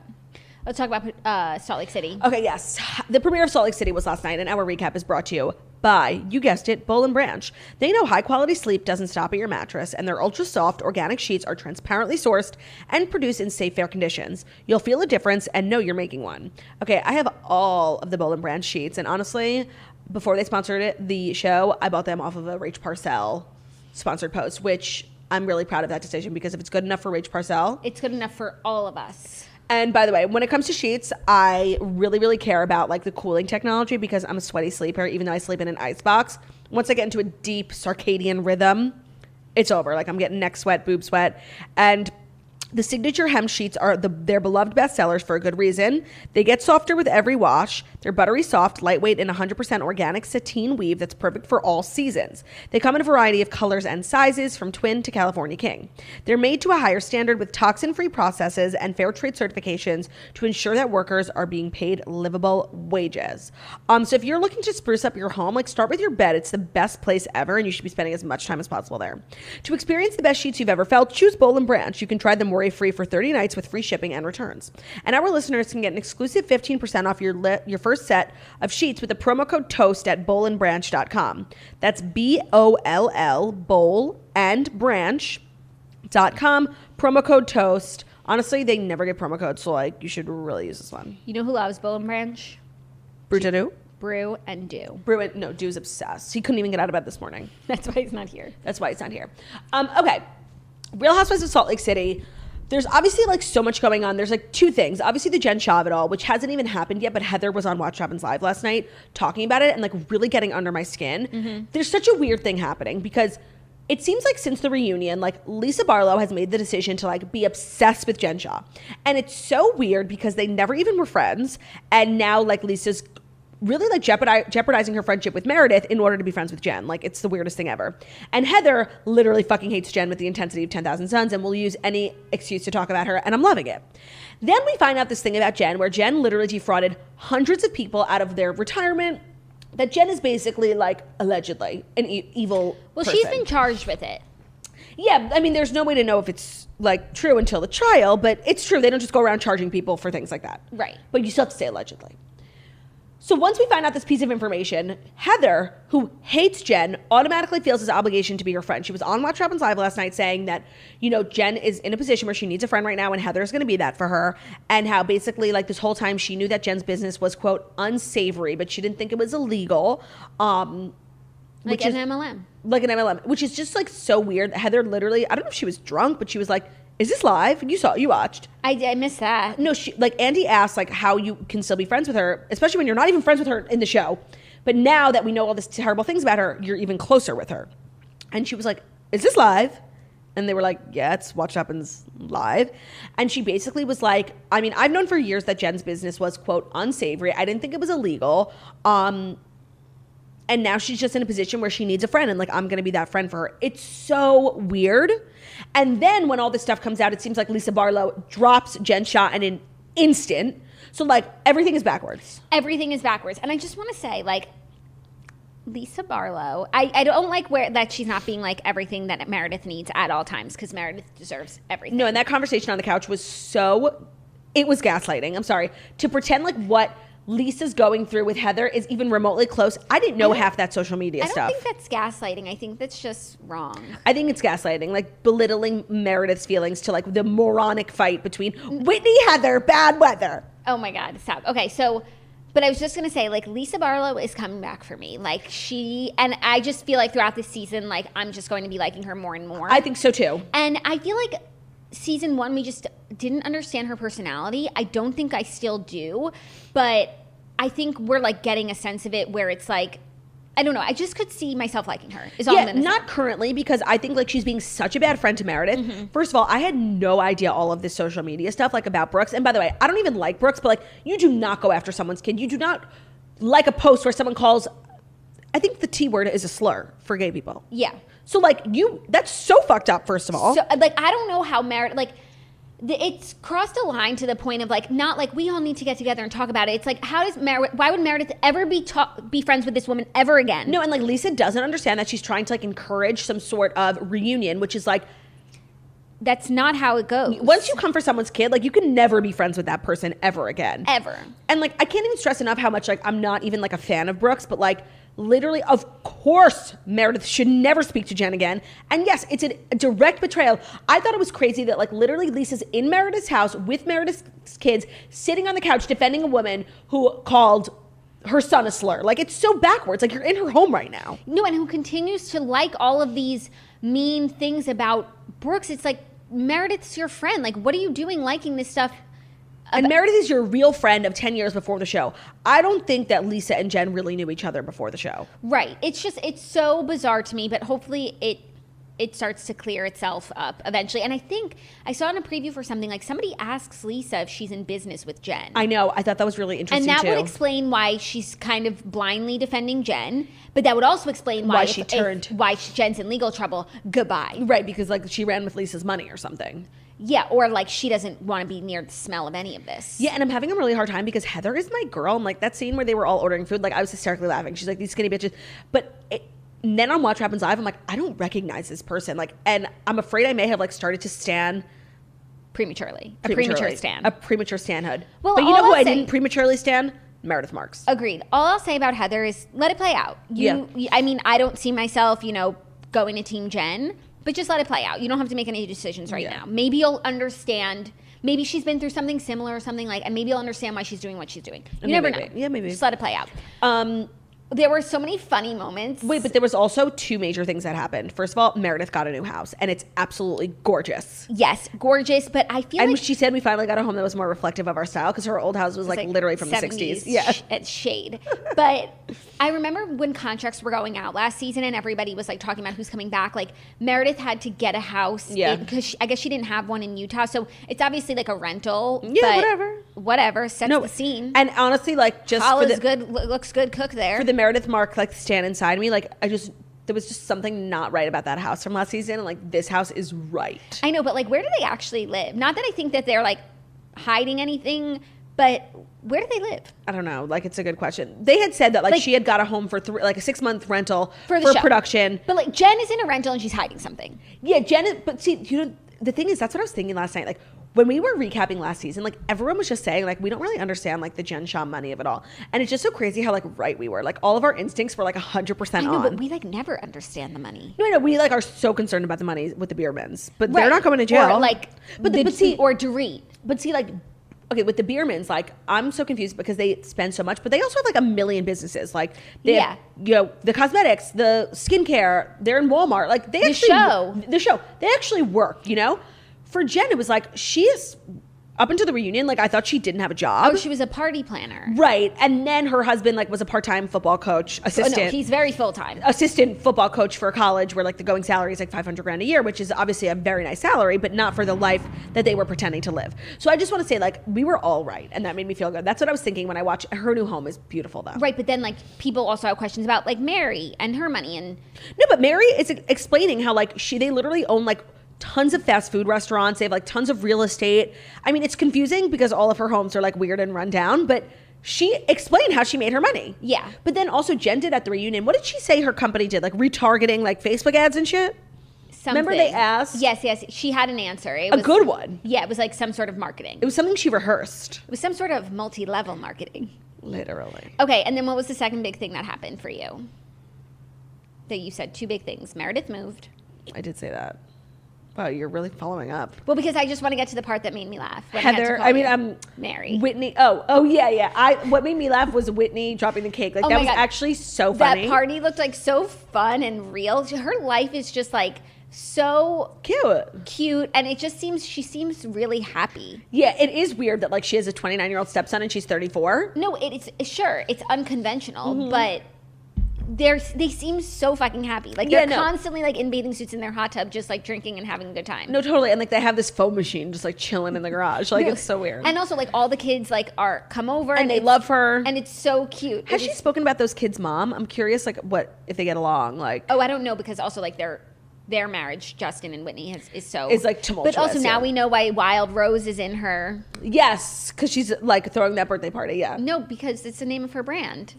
Let's talk about Salt Lake City. Okay, yes. The premiere of Salt Lake City was last night, and our recap is brought to you by, you guessed it, Boll & Branch. They know high-quality sleep doesn't stop at your mattress, and their ultra-soft organic sheets are transparently sourced and produced in safe, fair conditions. You'll feel a difference and know you're making one. Okay, I have all of the Boll & Branch sheets, and honestly, before they sponsored the show, I bought them off of a Rach Parcell sponsored post, which I'm really proud of that decision because if it's good enough for Rach Parcell, it's good enough for all of us. And by the way, when it comes to sheets, I really, really care about like the cooling technology because I'm a sweaty sleeper, even though I sleep in an ice box. Once I get into a deep circadian rhythm, it's over. Like I'm getting neck sweat, boob sweat. And the signature hem sheets are their beloved bestsellers for a good reason. They get softer with every wash. They're buttery soft, lightweight, and 100% organic sateen weave that's perfect for all seasons. They come in a variety of colors and sizes, from twin to California king. They're made to a higher standard with toxin-free processes and fair trade certifications to ensure that workers are being paid livable wages. So if you're looking to spruce up your home, like start with your bed. It's the best place ever, and you should be spending as much time as possible there. To experience the best sheets you've ever felt, choose Boll & Branch. You can try them worry-free for 30 nights with free shipping and returns. And our listeners can get an exclusive 15% off your first set of sheets with the promo code TOAST at bollandbranch.com. That's BOLL, Boll and Branch.com, promo code TOAST. Honestly, they never get promo codes, so like you should really use this one. You know who loves Boll & Branch? Brew to do? Brew and do. No, Do's obsessed. He couldn't even get out of bed this morning. That's why he's not here. Okay. Real Housewives of Salt Lake City. There's obviously like so much going on. There's like two things. Obviously the Jen Shah of it all, which hasn't even happened yet, but Heather was on What Happens Live last night talking about it and like really getting under my skin. Mm-hmm. There's such a weird thing happening because it seems like since the reunion, like Lisa Barlow has made the decision to like be obsessed with Jen Shah. And it's so weird because they never even were friends. And now like Lisa's really like jeopardizing her friendship with Meredith in order to be friends with Jen. Like it's the weirdest thing ever. And Heather literally fucking hates Jen with the intensity of 10,000 Suns and will use any excuse to talk about her, and I'm loving it. Then we find out this thing about Jen where Jen literally defrauded hundreds of people out of their retirement, that Jen is basically like allegedly an evil person. She's been charged with it. Yeah, I mean there's no way to know if it's like true until the trial, but it's true. They don't just go around charging people for things like that. Right. But you still have to say allegedly. So once we find out this piece of information, Heather, who hates Jen, automatically feels his obligation to be her friend. She was on What Happens Live last night saying that, you know, Jen is in a position where she needs a friend right now and Heather's going to be that for her. And how basically like this whole time she knew that Jen's business was, quote, unsavory, but she didn't think it was illegal. Like an MLM. Like an MLM, which is just like so weird. Heather literally, I don't know if she was drunk, but she was like, is this live? You watched. I missed that. No, like Andy asked like how you can still be friends with her, especially when you're not even friends with her in the show. But now that we know all these terrible things about her, you're even closer with her. And she was like, is this live? And they were like, yeah, it's What Happens Live. And she basically was like, I mean, I've known for years that Jen's business was, quote, unsavory. I didn't think it was illegal. And now she's just in a position where she needs a friend and like, I'm going to be that friend for her. It's so weird. And then when all this stuff comes out, it seems like Lisa Barlow drops Jen Shah in an instant. So like everything is backwards. Everything is backwards. And I just want to say like, Lisa Barlow, I don't like that she's not being like everything that Meredith needs at all times, because Meredith deserves everything. No, and that conversation on the couch was it was gaslighting. I'm sorry. To pretend like what Lisa's going through with Heather is even remotely close. I didn't know half that social media stuff. I don't think that's gaslighting. I think that's just wrong. I think it's gaslighting, like belittling Meredith's feelings to like the moronic fight between Whitney, Heather, bad weather. Oh my God, stop. Okay, so, but I was just going to say, like, Lisa Barlow is coming back for me. Like, and I just feel like throughout this season, like, I'm just going to be liking her more and more. I think so too. And I feel like season one, we just didn't understand her personality. I don't think I still do, but I think we're like getting a sense of it where it's like I don't know. I just could see myself liking her. Is all I'm gonna not say. currently, because I think like she's being such a bad friend to Meredith. First of all, I had no idea all of this social media stuff like about Brooks. And by the way, I don't even like Brooks, but like you do not go after someone's kid. You do not like a post where someone calls, I think the T word is a slur for gay people. Yeah. So like that's so fucked up, first of all. So like I don't know how Meredith like it's crossed a line to the point of like not like we all need to get together and talk about it. It's like why would Meredith ever be friends with this woman ever again? No, and like Lisa doesn't understand that she's trying to like encourage some sort of reunion, which is like that's not how it goes. Once you come for someone's kid, like you can never be friends with that person ever again. Ever. And like I can't even stress enough how much like I'm not even like a fan of Brooks, but like literally, of course, Meredith should never speak to Jen again. And yes, it's a direct betrayal. I thought it was crazy that like literally Lisa's in Meredith's house with Meredith's kids, sitting on the couch defending a woman who called her son a slur. Like it's so backwards. Like you're in her home right now. No, and who continues to like all of these mean things about Brooks. It's like Meredith's your friend. Like what are you doing liking this stuff? And Meredith is your real friend of 10 years before the show. I don't think that Lisa and Jen really knew each other before the show. Right. It's so bizarre to me, but hopefully it starts to clear itself up eventually. And I think I saw in a preview for something like somebody asks Lisa if she's in business with Jen. I know. I thought that was really interesting and that too. would explain why she's kind of blindly defending Jen, but that would also explain why Jen's in legal trouble. Goodbye. Right, because like she ran with Lisa's money or something. Yeah, or like she doesn't want to be near the smell of any of this. Yeah, and I'm having a really hard time because Heather is my girl. And like that scene where they were all ordering food, like I was hysterically laughing. She's like, these skinny bitches. But then on Watch What Happens Live, I'm like, I don't recognize this person. Like, and I'm afraid I may have like started to stan prematurely. A premature stan. A premature stanhood. Well, but you know who I didn't prematurely stan? Meredith Marks. Agreed. All I'll say about Heather is let it play out. I mean, I don't see myself, going to Team Jen. But just let it play out. You don't have to make any decisions right now. Maybe you'll understand. Maybe she's been through something similar or something like, and maybe you'll understand why she's doing what she's doing. You never know. Yeah, maybe. Just let it play out. There were so many funny moments. Wait, but there was also two major things that happened. First of all, Meredith got a new house, and it's absolutely gorgeous. Yes, gorgeous, but I feel and she said we finally got a home that was more reflective of our style, because her old house was like literally from the 60s. Yeah. It's shade. But I remember when contracts were going out last season and everybody was like talking about who's coming back, like Meredith had to get a house because I guess she didn't have one in Utah. So it's obviously like a rental. Yeah, Whatever. Sets the scene. And honestly, like just looks good cook there. For the Meredith Mark like stand inside me, like there was just something not right about that house from last season, and like this house is right. I know, but like where do they actually live? Not that I think that they're like hiding anything, but where do they live? I don't know. Like it's a good question. They had said that like she had got a home for like a 6-month rental for production. But like Jen is in a rental and she's hiding something. Yeah, Jen is, but see, the thing is, that's what I was thinking last night. Like when we were recapping last season, like everyone was just saying like we don't really understand like the Jen Shah money of it all, and it's just so crazy how like right we were. Like all of our instincts were like 100% on. I know, but we like never understand the money. No, we like are so concerned about the money with the beer bins, but they're not going to jail. Or like, or Dorit. But see, like, okay, with the Biermans, like, I'm so confused because they spend so much, but they also have like a million businesses. Like, they have, the cosmetics, the skincare, they're in Walmart. Like, the show, they actually work, For Jen, it was like, she is, up until the reunion, like, I thought she didn't have a job. Oh, she was a party planner. Right. And then her husband, like, was a part-time football coach, assistant. Oh, no, he's very full-time. Assistant football coach for a college where, like, the going salary is, like, $500,000 a year, which is obviously a very nice salary, but not for the life that they were pretending to live. So I just want to say, like, we were all right, and that made me feel good. That's what I was thinking when I watched. Her new home is beautiful, though. Right, but then, like, people also have questions about, like, Mary and her money. And no, but Mary is explaining how, like, they literally own, like, tons of fast food restaurants. They have like tons of real estate. I mean, it's confusing because all of her homes are like weird and run down, but she explained how she made her money. Yeah. But then also Jen did at the reunion. What did she say her company did? Like retargeting like Facebook ads and shit? Something. Remember they asked? Yes. She had an answer. It was a good one. Yeah, it was like some sort of marketing. It was something she rehearsed. It was some sort of multi-level marketing. Literally. Okay, and then what was the second big thing that happened for you? That you said two big things. Meredith moved. I did say that. Wow, you're really following up. Well, because I just want to get to the part that made me laugh. Heather, Mary. Whitney. Oh, yeah. What made me laugh was Whitney dropping the cake. Like, that was actually so funny. That party looked like so fun and real. Her life is just like so cute. And it just she seems really happy. Yeah, it is weird that like she has a 29-year-old stepson and she's 34. No, it's unconventional, but they seem so fucking happy. Like they're constantly like in bathing suits in their hot tub, just like drinking and having a good time. No, totally. And like they have this foam machine just like chilling in the garage. Like it's so weird. And also like all the kids like come over and they love her. And it's so cute. Has she spoken about those kids' mom? I'm curious like what if they get along like. Oh, I don't know, because also like their marriage, Justin and Whitney, is like tumultuous. But also now we know why Wild Rose is in her. Yes, because she's like throwing that birthday party. Yeah. No, because it's the name of her brand.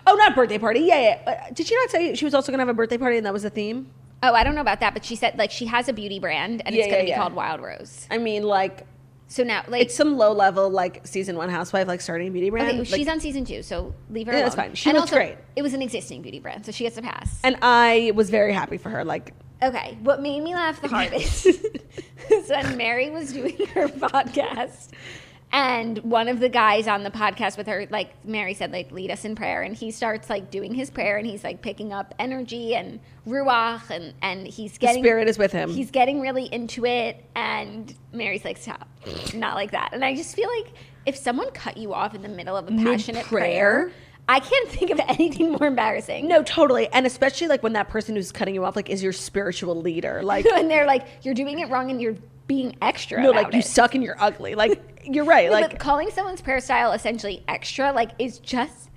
Not birthday party. Yeah. Did she not say she was also gonna have a birthday party and that was the theme? Oh, I don't know about that, but she said like she has a beauty brand and it's gonna be called Wild Rose. I mean, like. So now, like, it's some low level like season 1 housewife like starting a beauty brand. Okay, like, she's on season 2, so leave her alone. That's fine. She looks great. It was an existing beauty brand, so she gets a pass. And I was very happy for her. Like. Okay, what made me laugh the hardest is when Mary was doing her podcast, and one of the guys on the podcast with her, like Mary said, like lead us in prayer, and he starts like doing his prayer, and he's like picking up energy and ruach, and he's getting the spirit is with him. He's getting really into it, and Mary's like, stop, not like that. And I just feel like if someone cut you off in the middle of a passionate prayer, I can't think of anything more embarrassing. No, totally. And especially like when that person who's cutting you off like is your spiritual leader. Like and they're like, you're doing it wrong and you're being extra. No, like you suck and you're ugly. Like you're right. No, like but calling someone's prayer style essentially extra like is just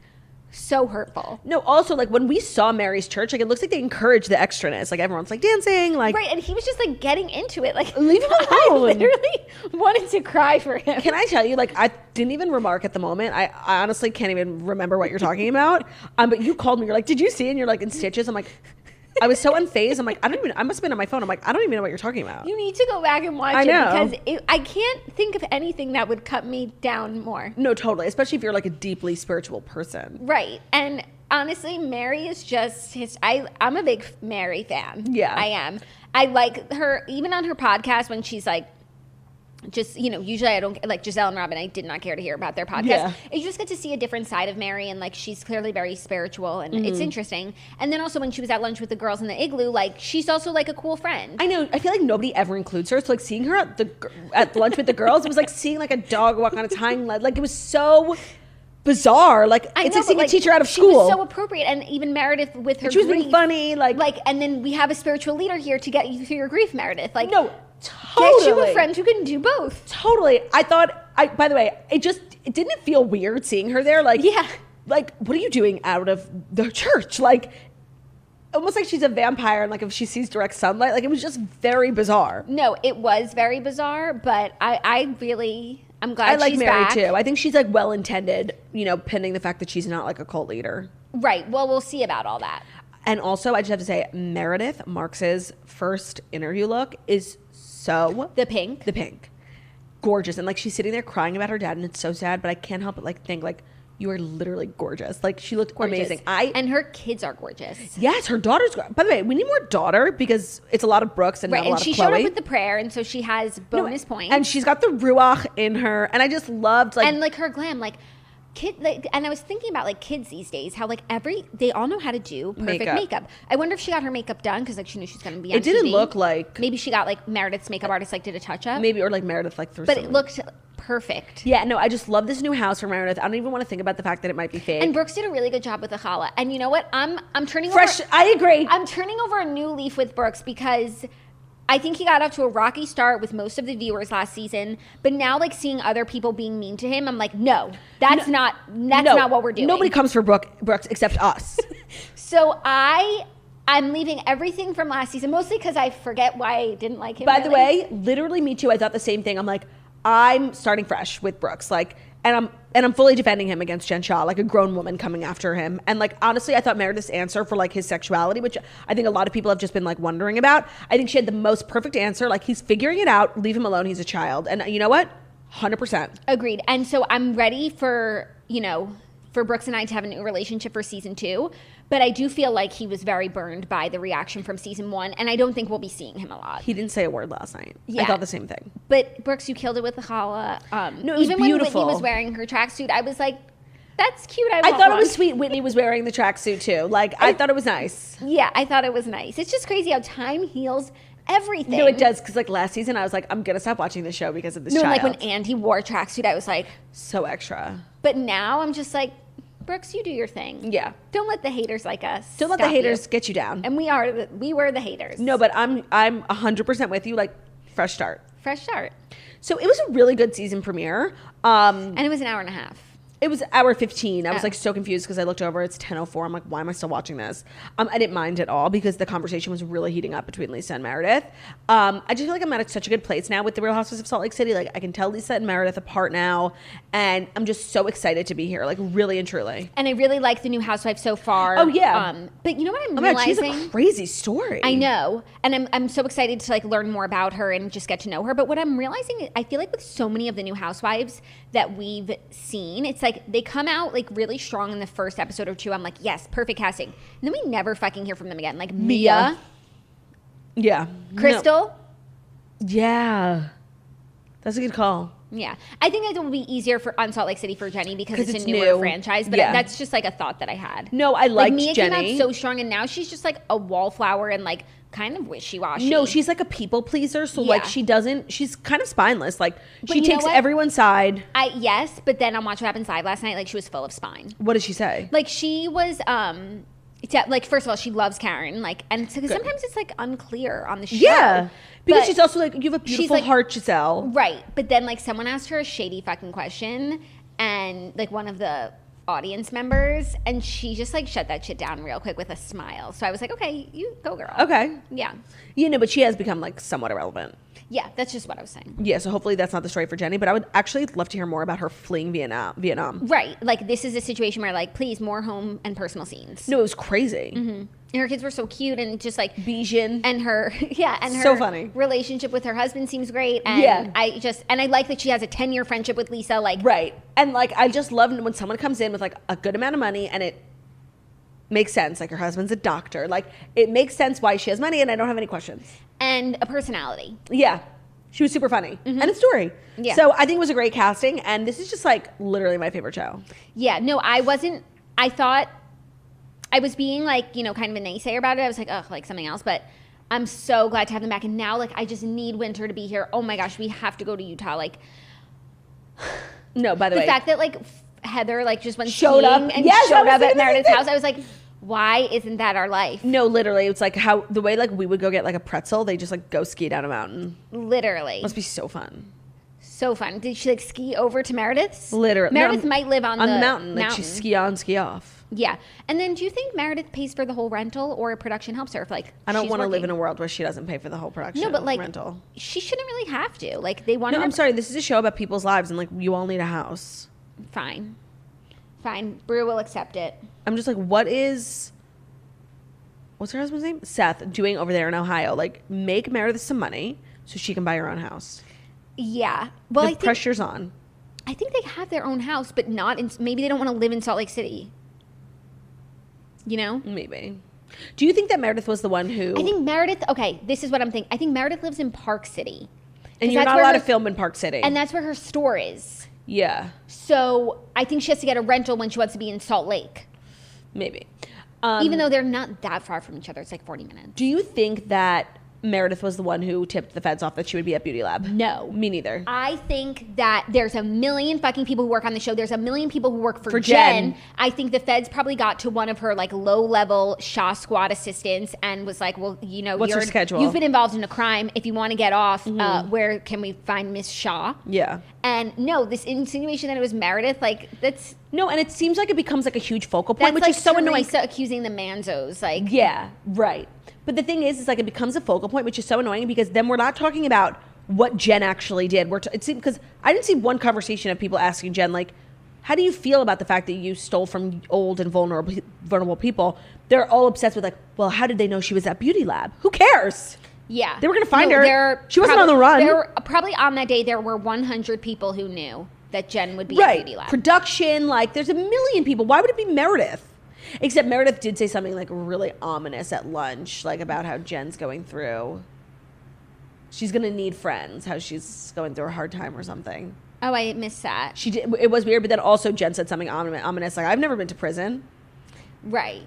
so hurtful. No, also like when we saw Mary's church, like it looks like they encourage the extraness. Like everyone's like dancing, like right, and he was just like getting into it. Like leave him alone. I literally wanted to cry for him. Can I tell you, like I didn't even remark at the moment. I honestly can't even remember what you're talking about. But you called me. You're like, did you see? And you're like in stitches. I'm like. I was so unfazed. I'm like, I must have been on my phone. I'm like, I don't even know what you're talking about. You need to go back and watch it because I can't think of anything that would cut me down more. No, totally. Especially if you're like a deeply spiritual person. Right. And honestly, Mary is just I'm a big Mary fan. Yeah. I am. I like her, even on her podcast when she's like, just, you know, usually I don't like Giselle and Robin. I did not care to hear about their podcast. Yeah. You just get to see a different side of Mary, and like she's clearly very spiritual, and it's interesting. And then also when she was at lunch with the girls in the igloo, like she's also like a cool friend. I know. I feel like nobody ever includes her. So like seeing her at lunch with the girls, it was like seeing like a dog walk on its hind leg. Like it was so bizarre. Like it's like seeing a teacher out of school. She was so appropriate, and even Meredith with her. She was being funny, like, and then we have a spiritual leader here to get you through your grief, Meredith. Like no. Totally. Get you a friend who can do both. Totally. By the way, it didn't feel weird seeing her there. Like, yeah. Like, what are you doing out of the church? Like, almost like she's a vampire and like if she sees direct sunlight, like it was just very bizarre. No, it was very bizarre, but I'm glad I like she's Mary back. too. I think she's like well intended, you know, pending the fact that she's not like a cult leader. Right. Well, we'll see about all that. And also, I just have to say, Meredith Marks's first interview look is so the pink gorgeous, and like she's sitting there crying about her dad, and it's so sad, but I can't help but like think like you are literally gorgeous. Like she looked amazing. And her kids are gorgeous. Yes, her daughter's. By the way, we need more daughter because it's a lot of Brooks and not a lot of Chloe. And she showed up with the prayer, and so she has bonus points. And she's got the ruach in her, and I just loved like and like her glam, like. And I was thinking about like kids these days, how like they all know how to do perfect makeup. I wonder if she got her makeup done because like she knew she's going to be on It didn't TV. Look like maybe she got like Meredith's makeup artist like did a touch up, maybe, or like Meredith like threw. But it looked perfect. Yeah, no, I just love this new house for Meredith. I don't even want to think about the fact that it might be fake. And Brooks did a really good job with the challah. And you know what? I'm turning fresh. Over, I agree. I'm turning over a new leaf with Brooks because I think he got off to a rocky start with most of the viewers last season, but now like seeing other people being mean to him, I'm like, that's not what we're doing. Nobody comes for Brooks except us. So I'm leaving everything from last season, mostly because I forget why I didn't like him. By the way, literally me too. I thought the same thing. I'm like, I'm starting fresh with Brooks, like, and I'm fully defending him against Jen Shah, like a grown woman coming after him. And like honestly, I thought Meredith's answer for like his sexuality, which I think a lot of people have just been like wondering about. I think she had the most perfect answer. Like he's figuring it out. Leave him alone. He's a child. And you know what? 100%. Agreed. And so I'm ready for Brooks and I to have a new relationship for season 2. But I do feel like he was very burned by the reaction from season 1, and I don't think we'll be seeing him a lot. He didn't say a word last night. Yeah. I thought the same thing. But Brooks, you killed it with the challah. No, it was even beautiful. When Whitney was wearing her tracksuit, I was like, that's cute. I thought it was sweet. Whitney was wearing the tracksuit too. Like I thought it was nice. Yeah, I thought it was nice. It's just crazy how time heals everything. No, it does, because like last season I was like, I'm gonna stop watching this show because of this child. Like when Andy wore a tracksuit, I was like, so extra. But now I'm just like, Brooks, you do your thing. Yeah. Don't let the haters like us. Don't let the haters get you down. And we were the haters. No, but I'm 100% with you. Like, fresh start. Fresh start. So it was a really good season premiere. And it was an hour and a half. It was hour 15. I was like so confused because I looked over. It's 10:04. I'm like, why am I still watching this? I didn't mind at all because the conversation was really heating up between Lisa and Meredith. I just feel like I'm at such a good place now with the Real Housewives of Salt Lake City. Like I can tell Lisa and Meredith apart now, and I'm just so excited to be here. Like really and truly. And I really like the new housewife so far. Oh yeah. But you know what I'm realizing? realizing? She's a crazy story. I know, and I'm so excited to like learn more about her and just get to know her. But what I'm realizing, I feel like with so many of the new housewives that we've seen, it's like they come out like really strong in the first episode or two. I'm like, yes, perfect casting. And then we never fucking hear from them again. Like Mia. Yeah. Crystal. No. Yeah. That's a good call. Yeah. I think it will be easier on Salt Lake City for Jenny because it's a newer new franchise. But that's just like a thought that I had. No, I liked Mia Jenny. came out so strong and now she's just like a wallflower and like kind of wishy-washy. No, she's like a people pleaser. So like she's kind of spineless. Like she takes everyone's side. Yes, but then on Watch What Happens Live last night, like she was full of spine. What did she say? Like she was, like first of all, she loves Karen. Like, and so, sometimes it's like unclear on the show. Yeah. Because she's also like, you have a beautiful heart, Giselle. Right. But then like someone asked her a shady fucking question and like one of the audience members and she just like shut that shit down real quick with a smile. So I was like, okay, you go girl. Okay. Yeah. You know, but she has become like somewhat irrelevant. Yeah, that's just what I was saying. Yeah, so hopefully that's not the story for Jenny, but I would actually love to hear more about her fleeing Vietnam. Right. Like this is a situation where like, please, more home and personal scenes. No, it was crazy. Mm-hmm. And her kids were so cute and just like Bijan. And her and her so funny relationship with her husband seems great. And I like that she has a 10-year friendship with Lisa. Like right. And like I just love when someone comes in with like a good amount of money and it makes sense. Like her husband's a doctor. Like it makes sense why she has money and I don't have any questions. And a personality. Yeah. She was super funny. Mm-hmm. And a story. Yeah. So I think it was a great casting and this is just like literally my favorite show. Yeah. No, I thought I was being like, you know, kind of a naysayer about it. I was like, ugh, like something else. But I'm so glad to have them back. And now, like, I just need winter to be here. Oh my gosh, we have to go to Utah. Like, no, by the way. The fact that, like, Heather, like, just went showed up and showed up at Meredith's house. I was like, why isn't that our life? No, literally. It's like how the way, like, we would go get, like, a pretzel. They just, like, go ski down a mountain. Literally. Must be so fun. So fun. Did she, like, ski over to Meredith's? Literally. Meredith might live on the mountain. Like, she ski on, ski off. Yeah. And then do you think Meredith pays for the whole rental or production helps her if like I don't want to live in a world where she doesn't pay for the whole production. No, but like rental. She shouldn't really have to. Like they want No, I'm sorry. This is a show about people's lives and like you all need a house. Fine. Brew will accept it. I'm just like, what's her husband's name? Seth doing over there in Ohio? Like make Meredith some money so she can buy her own house. Yeah. Well, the pressure's on. I think they have their own house, but not in, maybe they don't want to live in Salt Lake City. You know? Maybe. Do you think that Meredith was the one who... I think Meredith... Okay, this is what I'm thinking. I think Meredith lives in Park City. And you're not allowed to film in Park City. And that's where her store is. Yeah. So I think she has to get a rental when she wants to be in Salt Lake. Maybe. Even though they're not that far from each other. It's like 40 minutes. Do you think that Meredith was the one who tipped the feds off that she would be at Beauty Lab? No. Me neither. I think that there's a million fucking people who work on the show. There's a million people who work for Jen. I think the feds probably got to one of her like low-level Shaw Squad assistants and was like, well, you know, what's your schedule? You've been involved in a crime. If you want to get off, where can we find Miss Shaw? Yeah. And no, this insinuation that it was Meredith, like that's... No, and it seems like it becomes like a huge focal point, which like is so annoying. Accusing the Manzos, like... Yeah, right. But the thing is like it becomes a focal point, which is so annoying because then we're not talking about what Jen actually did. It seemed because I didn't see one conversation of people asking Jen like, "How do you feel about the fact that you stole from old and vulnerable people?" They're all obsessed with like, "Well, how did they know she was at Beauty Lab? Who cares?" Yeah, they were going to find her. She wasn't on the run. There were, probably on that day there were 100 people who knew that Jen would be at Beauty Lab. Production, like there's a million people. Why would it be Meredith? Except Meredith did say something like really ominous at lunch, like about how Jen's going through. She's gonna need friends. How she's going through a hard time or something. Oh, I missed that. She did. It was weird, but then also Jen said something ominous, like I've never been to prison. Right.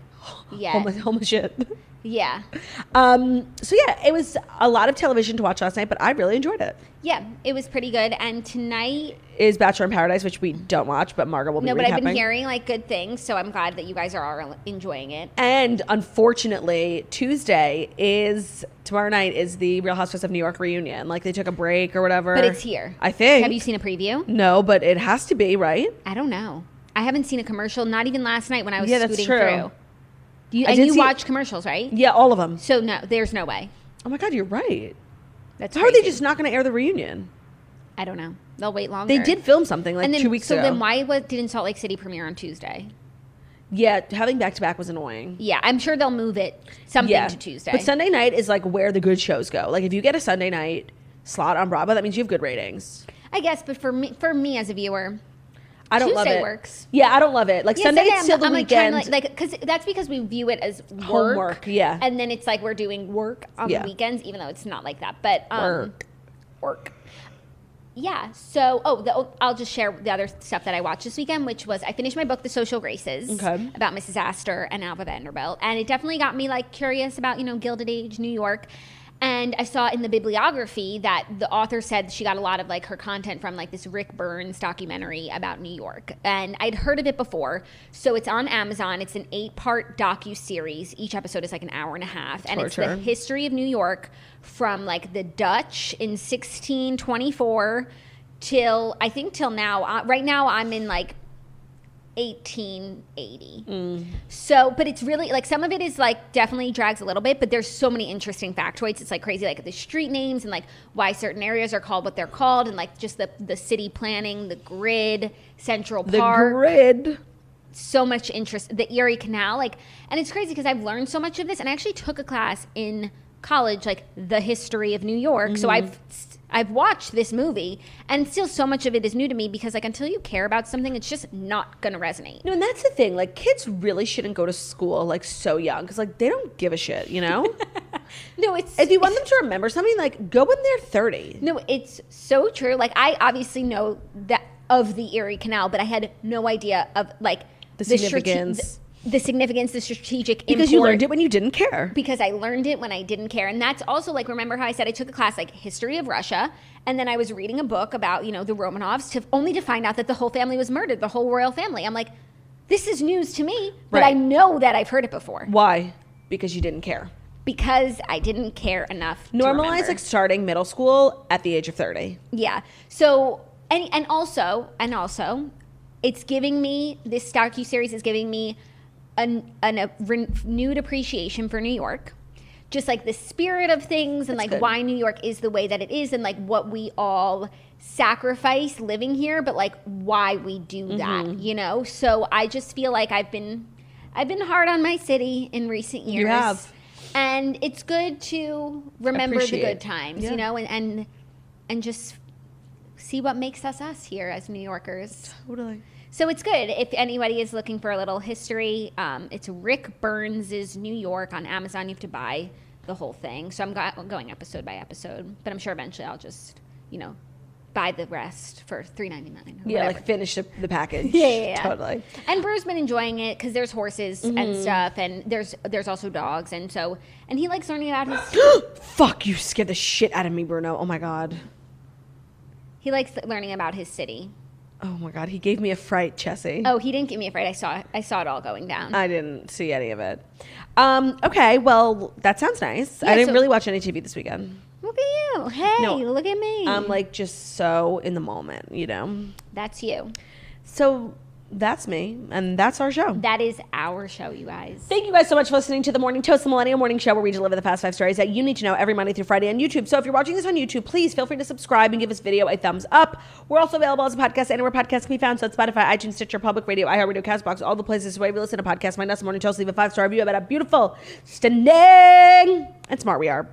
Yeah. Homeless shit. Yeah. So yeah, it was a lot of television to watch last night, but I really enjoyed it. Yeah, it was pretty good. And tonight is Bachelor in Paradise, which we don't watch, but Margot will be recapping. No, but I've been hearing like good things, so I'm glad that you guys are all enjoying it. And unfortunately, Tuesday tomorrow night is the Real Housewives of New York reunion. Like they took a break or whatever. But it's here. I think. Have you seen a preview? No, but it has to be, right? I don't know. I haven't seen a commercial, not even last night when I was scooting that's true. through. You watch commercials, right? Yeah, all of them. So no, there's no way. Oh my God, you're right. That's How crazy. are they just not going to air the reunion? I don't know. They'll wait longer. They did film something like 2 weeks ago. So then why didn't Salt Lake City premiere on Tuesday? Yeah, having back-to-back was annoying. Yeah, I'm sure they'll move it to Tuesday. But Sunday night is like where the good shows go. Like if you get a Sunday night slot on Bravo, that means you have good ratings. I guess, but for me as a viewer, I don't Tuesday love it. works. Yeah, I don't love it. Like Sunday, it's still the weekend. Because that's because we view it as work. Homework, yeah. And then it's like we're doing work on the weekends, even though it's not like that. But work. Yeah. So, I'll just share the other stuff that I watched this weekend, which was I finished my book, The Social Graces, about Mrs. Astor and Alva Vanderbilt, and it definitely got me like curious about Gilded Age New York. And I saw in the bibliography that the author said she got a lot of like her content from like this Rick Burns documentary about New York. And I'd heard of it before. So it's on Amazon. It's an 8-part docu-series. Each episode is like an hour and a half. And it's the history of New York from like the Dutch in 1624 till now. Right now I'm in like 1880. So, but it's really like some of it is like definitely drags a little bit, but there's so many interesting factoids. It's like crazy, like the street names and like why certain areas are called what they're called, and like just the city planning, the grid, Central Park. The grid. So much interest. The Erie Canal, like, and it's crazy because I've learned so much of this, and I actually took a class in college, like the history of New York. So I've watched this movie, and still so much of it is new to me because like until you care about something, it's just not gonna resonate. No, and that's the thing. Like kids really shouldn't go to school like so young because like they don't give a shit, No, it's if you want them to remember something, like go when they're 30. No, it's so true. Like I obviously know that of the Erie Canal, but I had no idea of like the significance. The significance, the strategic import. Because you learned it when you didn't care. Because I learned it when I didn't care. And that's also like, remember how I said I took a class like history of Russia, and then I was reading a book about, the Romanovs only to find out that the whole family was murdered, the whole royal family. I'm like, this is news to me, but I know that I've heard it before. Why? Because you didn't care. Because I didn't care enough to Normalize remember. like starting middle school at the age of 30. Yeah. So, and also, it's giving me, this docuseries is giving me a renewed appreciation for New York, just like the spirit of things and like why New York is the way that it is and like what we all sacrifice living here, but like why we do that, So I just feel like I've been hard on my city in recent years. You have. And it's good to remember the good times, and just see what makes us here as New Yorkers. Totally. So it's good if anybody is looking for a little history. It's Rick Burns' New York on Amazon. You have to buy the whole thing. So I'm going episode by episode, but I'm sure eventually I'll just, buy the rest for $3.99. Yeah, like finish the package. Yeah, totally. And Bru's been enjoying it because there's horses and stuff, and there's also dogs, and he likes learning about his. Fuck, you scared the shit out of me, Bruno. Oh my God. He likes learning about his city. Oh my God, he gave me a fright, Chessie. Oh, he didn't give me a fright. I saw it all going down. I didn't see any of it. Okay, well, that sounds nice. Yeah, I didn't really watch any TV this weekend. Look at you. Hey, look at me. I'm like just so in the moment, That's you. So that's me, and that's our show. That is our show, you guys. Thank you guys so much for listening to The Morning Toast, the Millennial Morning Show, where we deliver the fast 5 stories that you need to know every Monday through Friday on YouTube. So if you're watching this on YouTube, please feel free to subscribe and give this video a thumbs up. We're also available as a podcast anywhere podcasts can be found. So it's Spotify, iTunes, Stitcher, Public Radio, iHeartRadio, CastBox, all the places where you listen to podcasts. Find us, Morning Toast. Leave a 5-star review about how beautiful, stunning, and smart we are.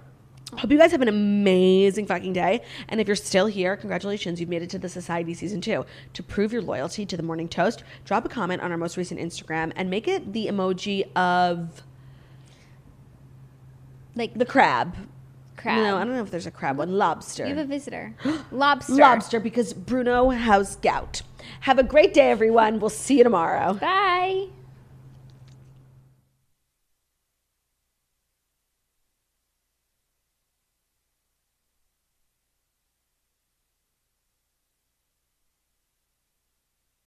Hope you guys have an amazing fucking day. And if you're still here, congratulations, you've made it to the Society Season 2. To prove your loyalty to The Morning Toast, drop a comment on our most recent Instagram and make it the emoji of like the crab. No, I don't know if there's a crab one. Lobster. You have a visitor. Lobster. Lobster, because Bruno has gout. Have a great day, everyone. We'll see you tomorrow. Bye.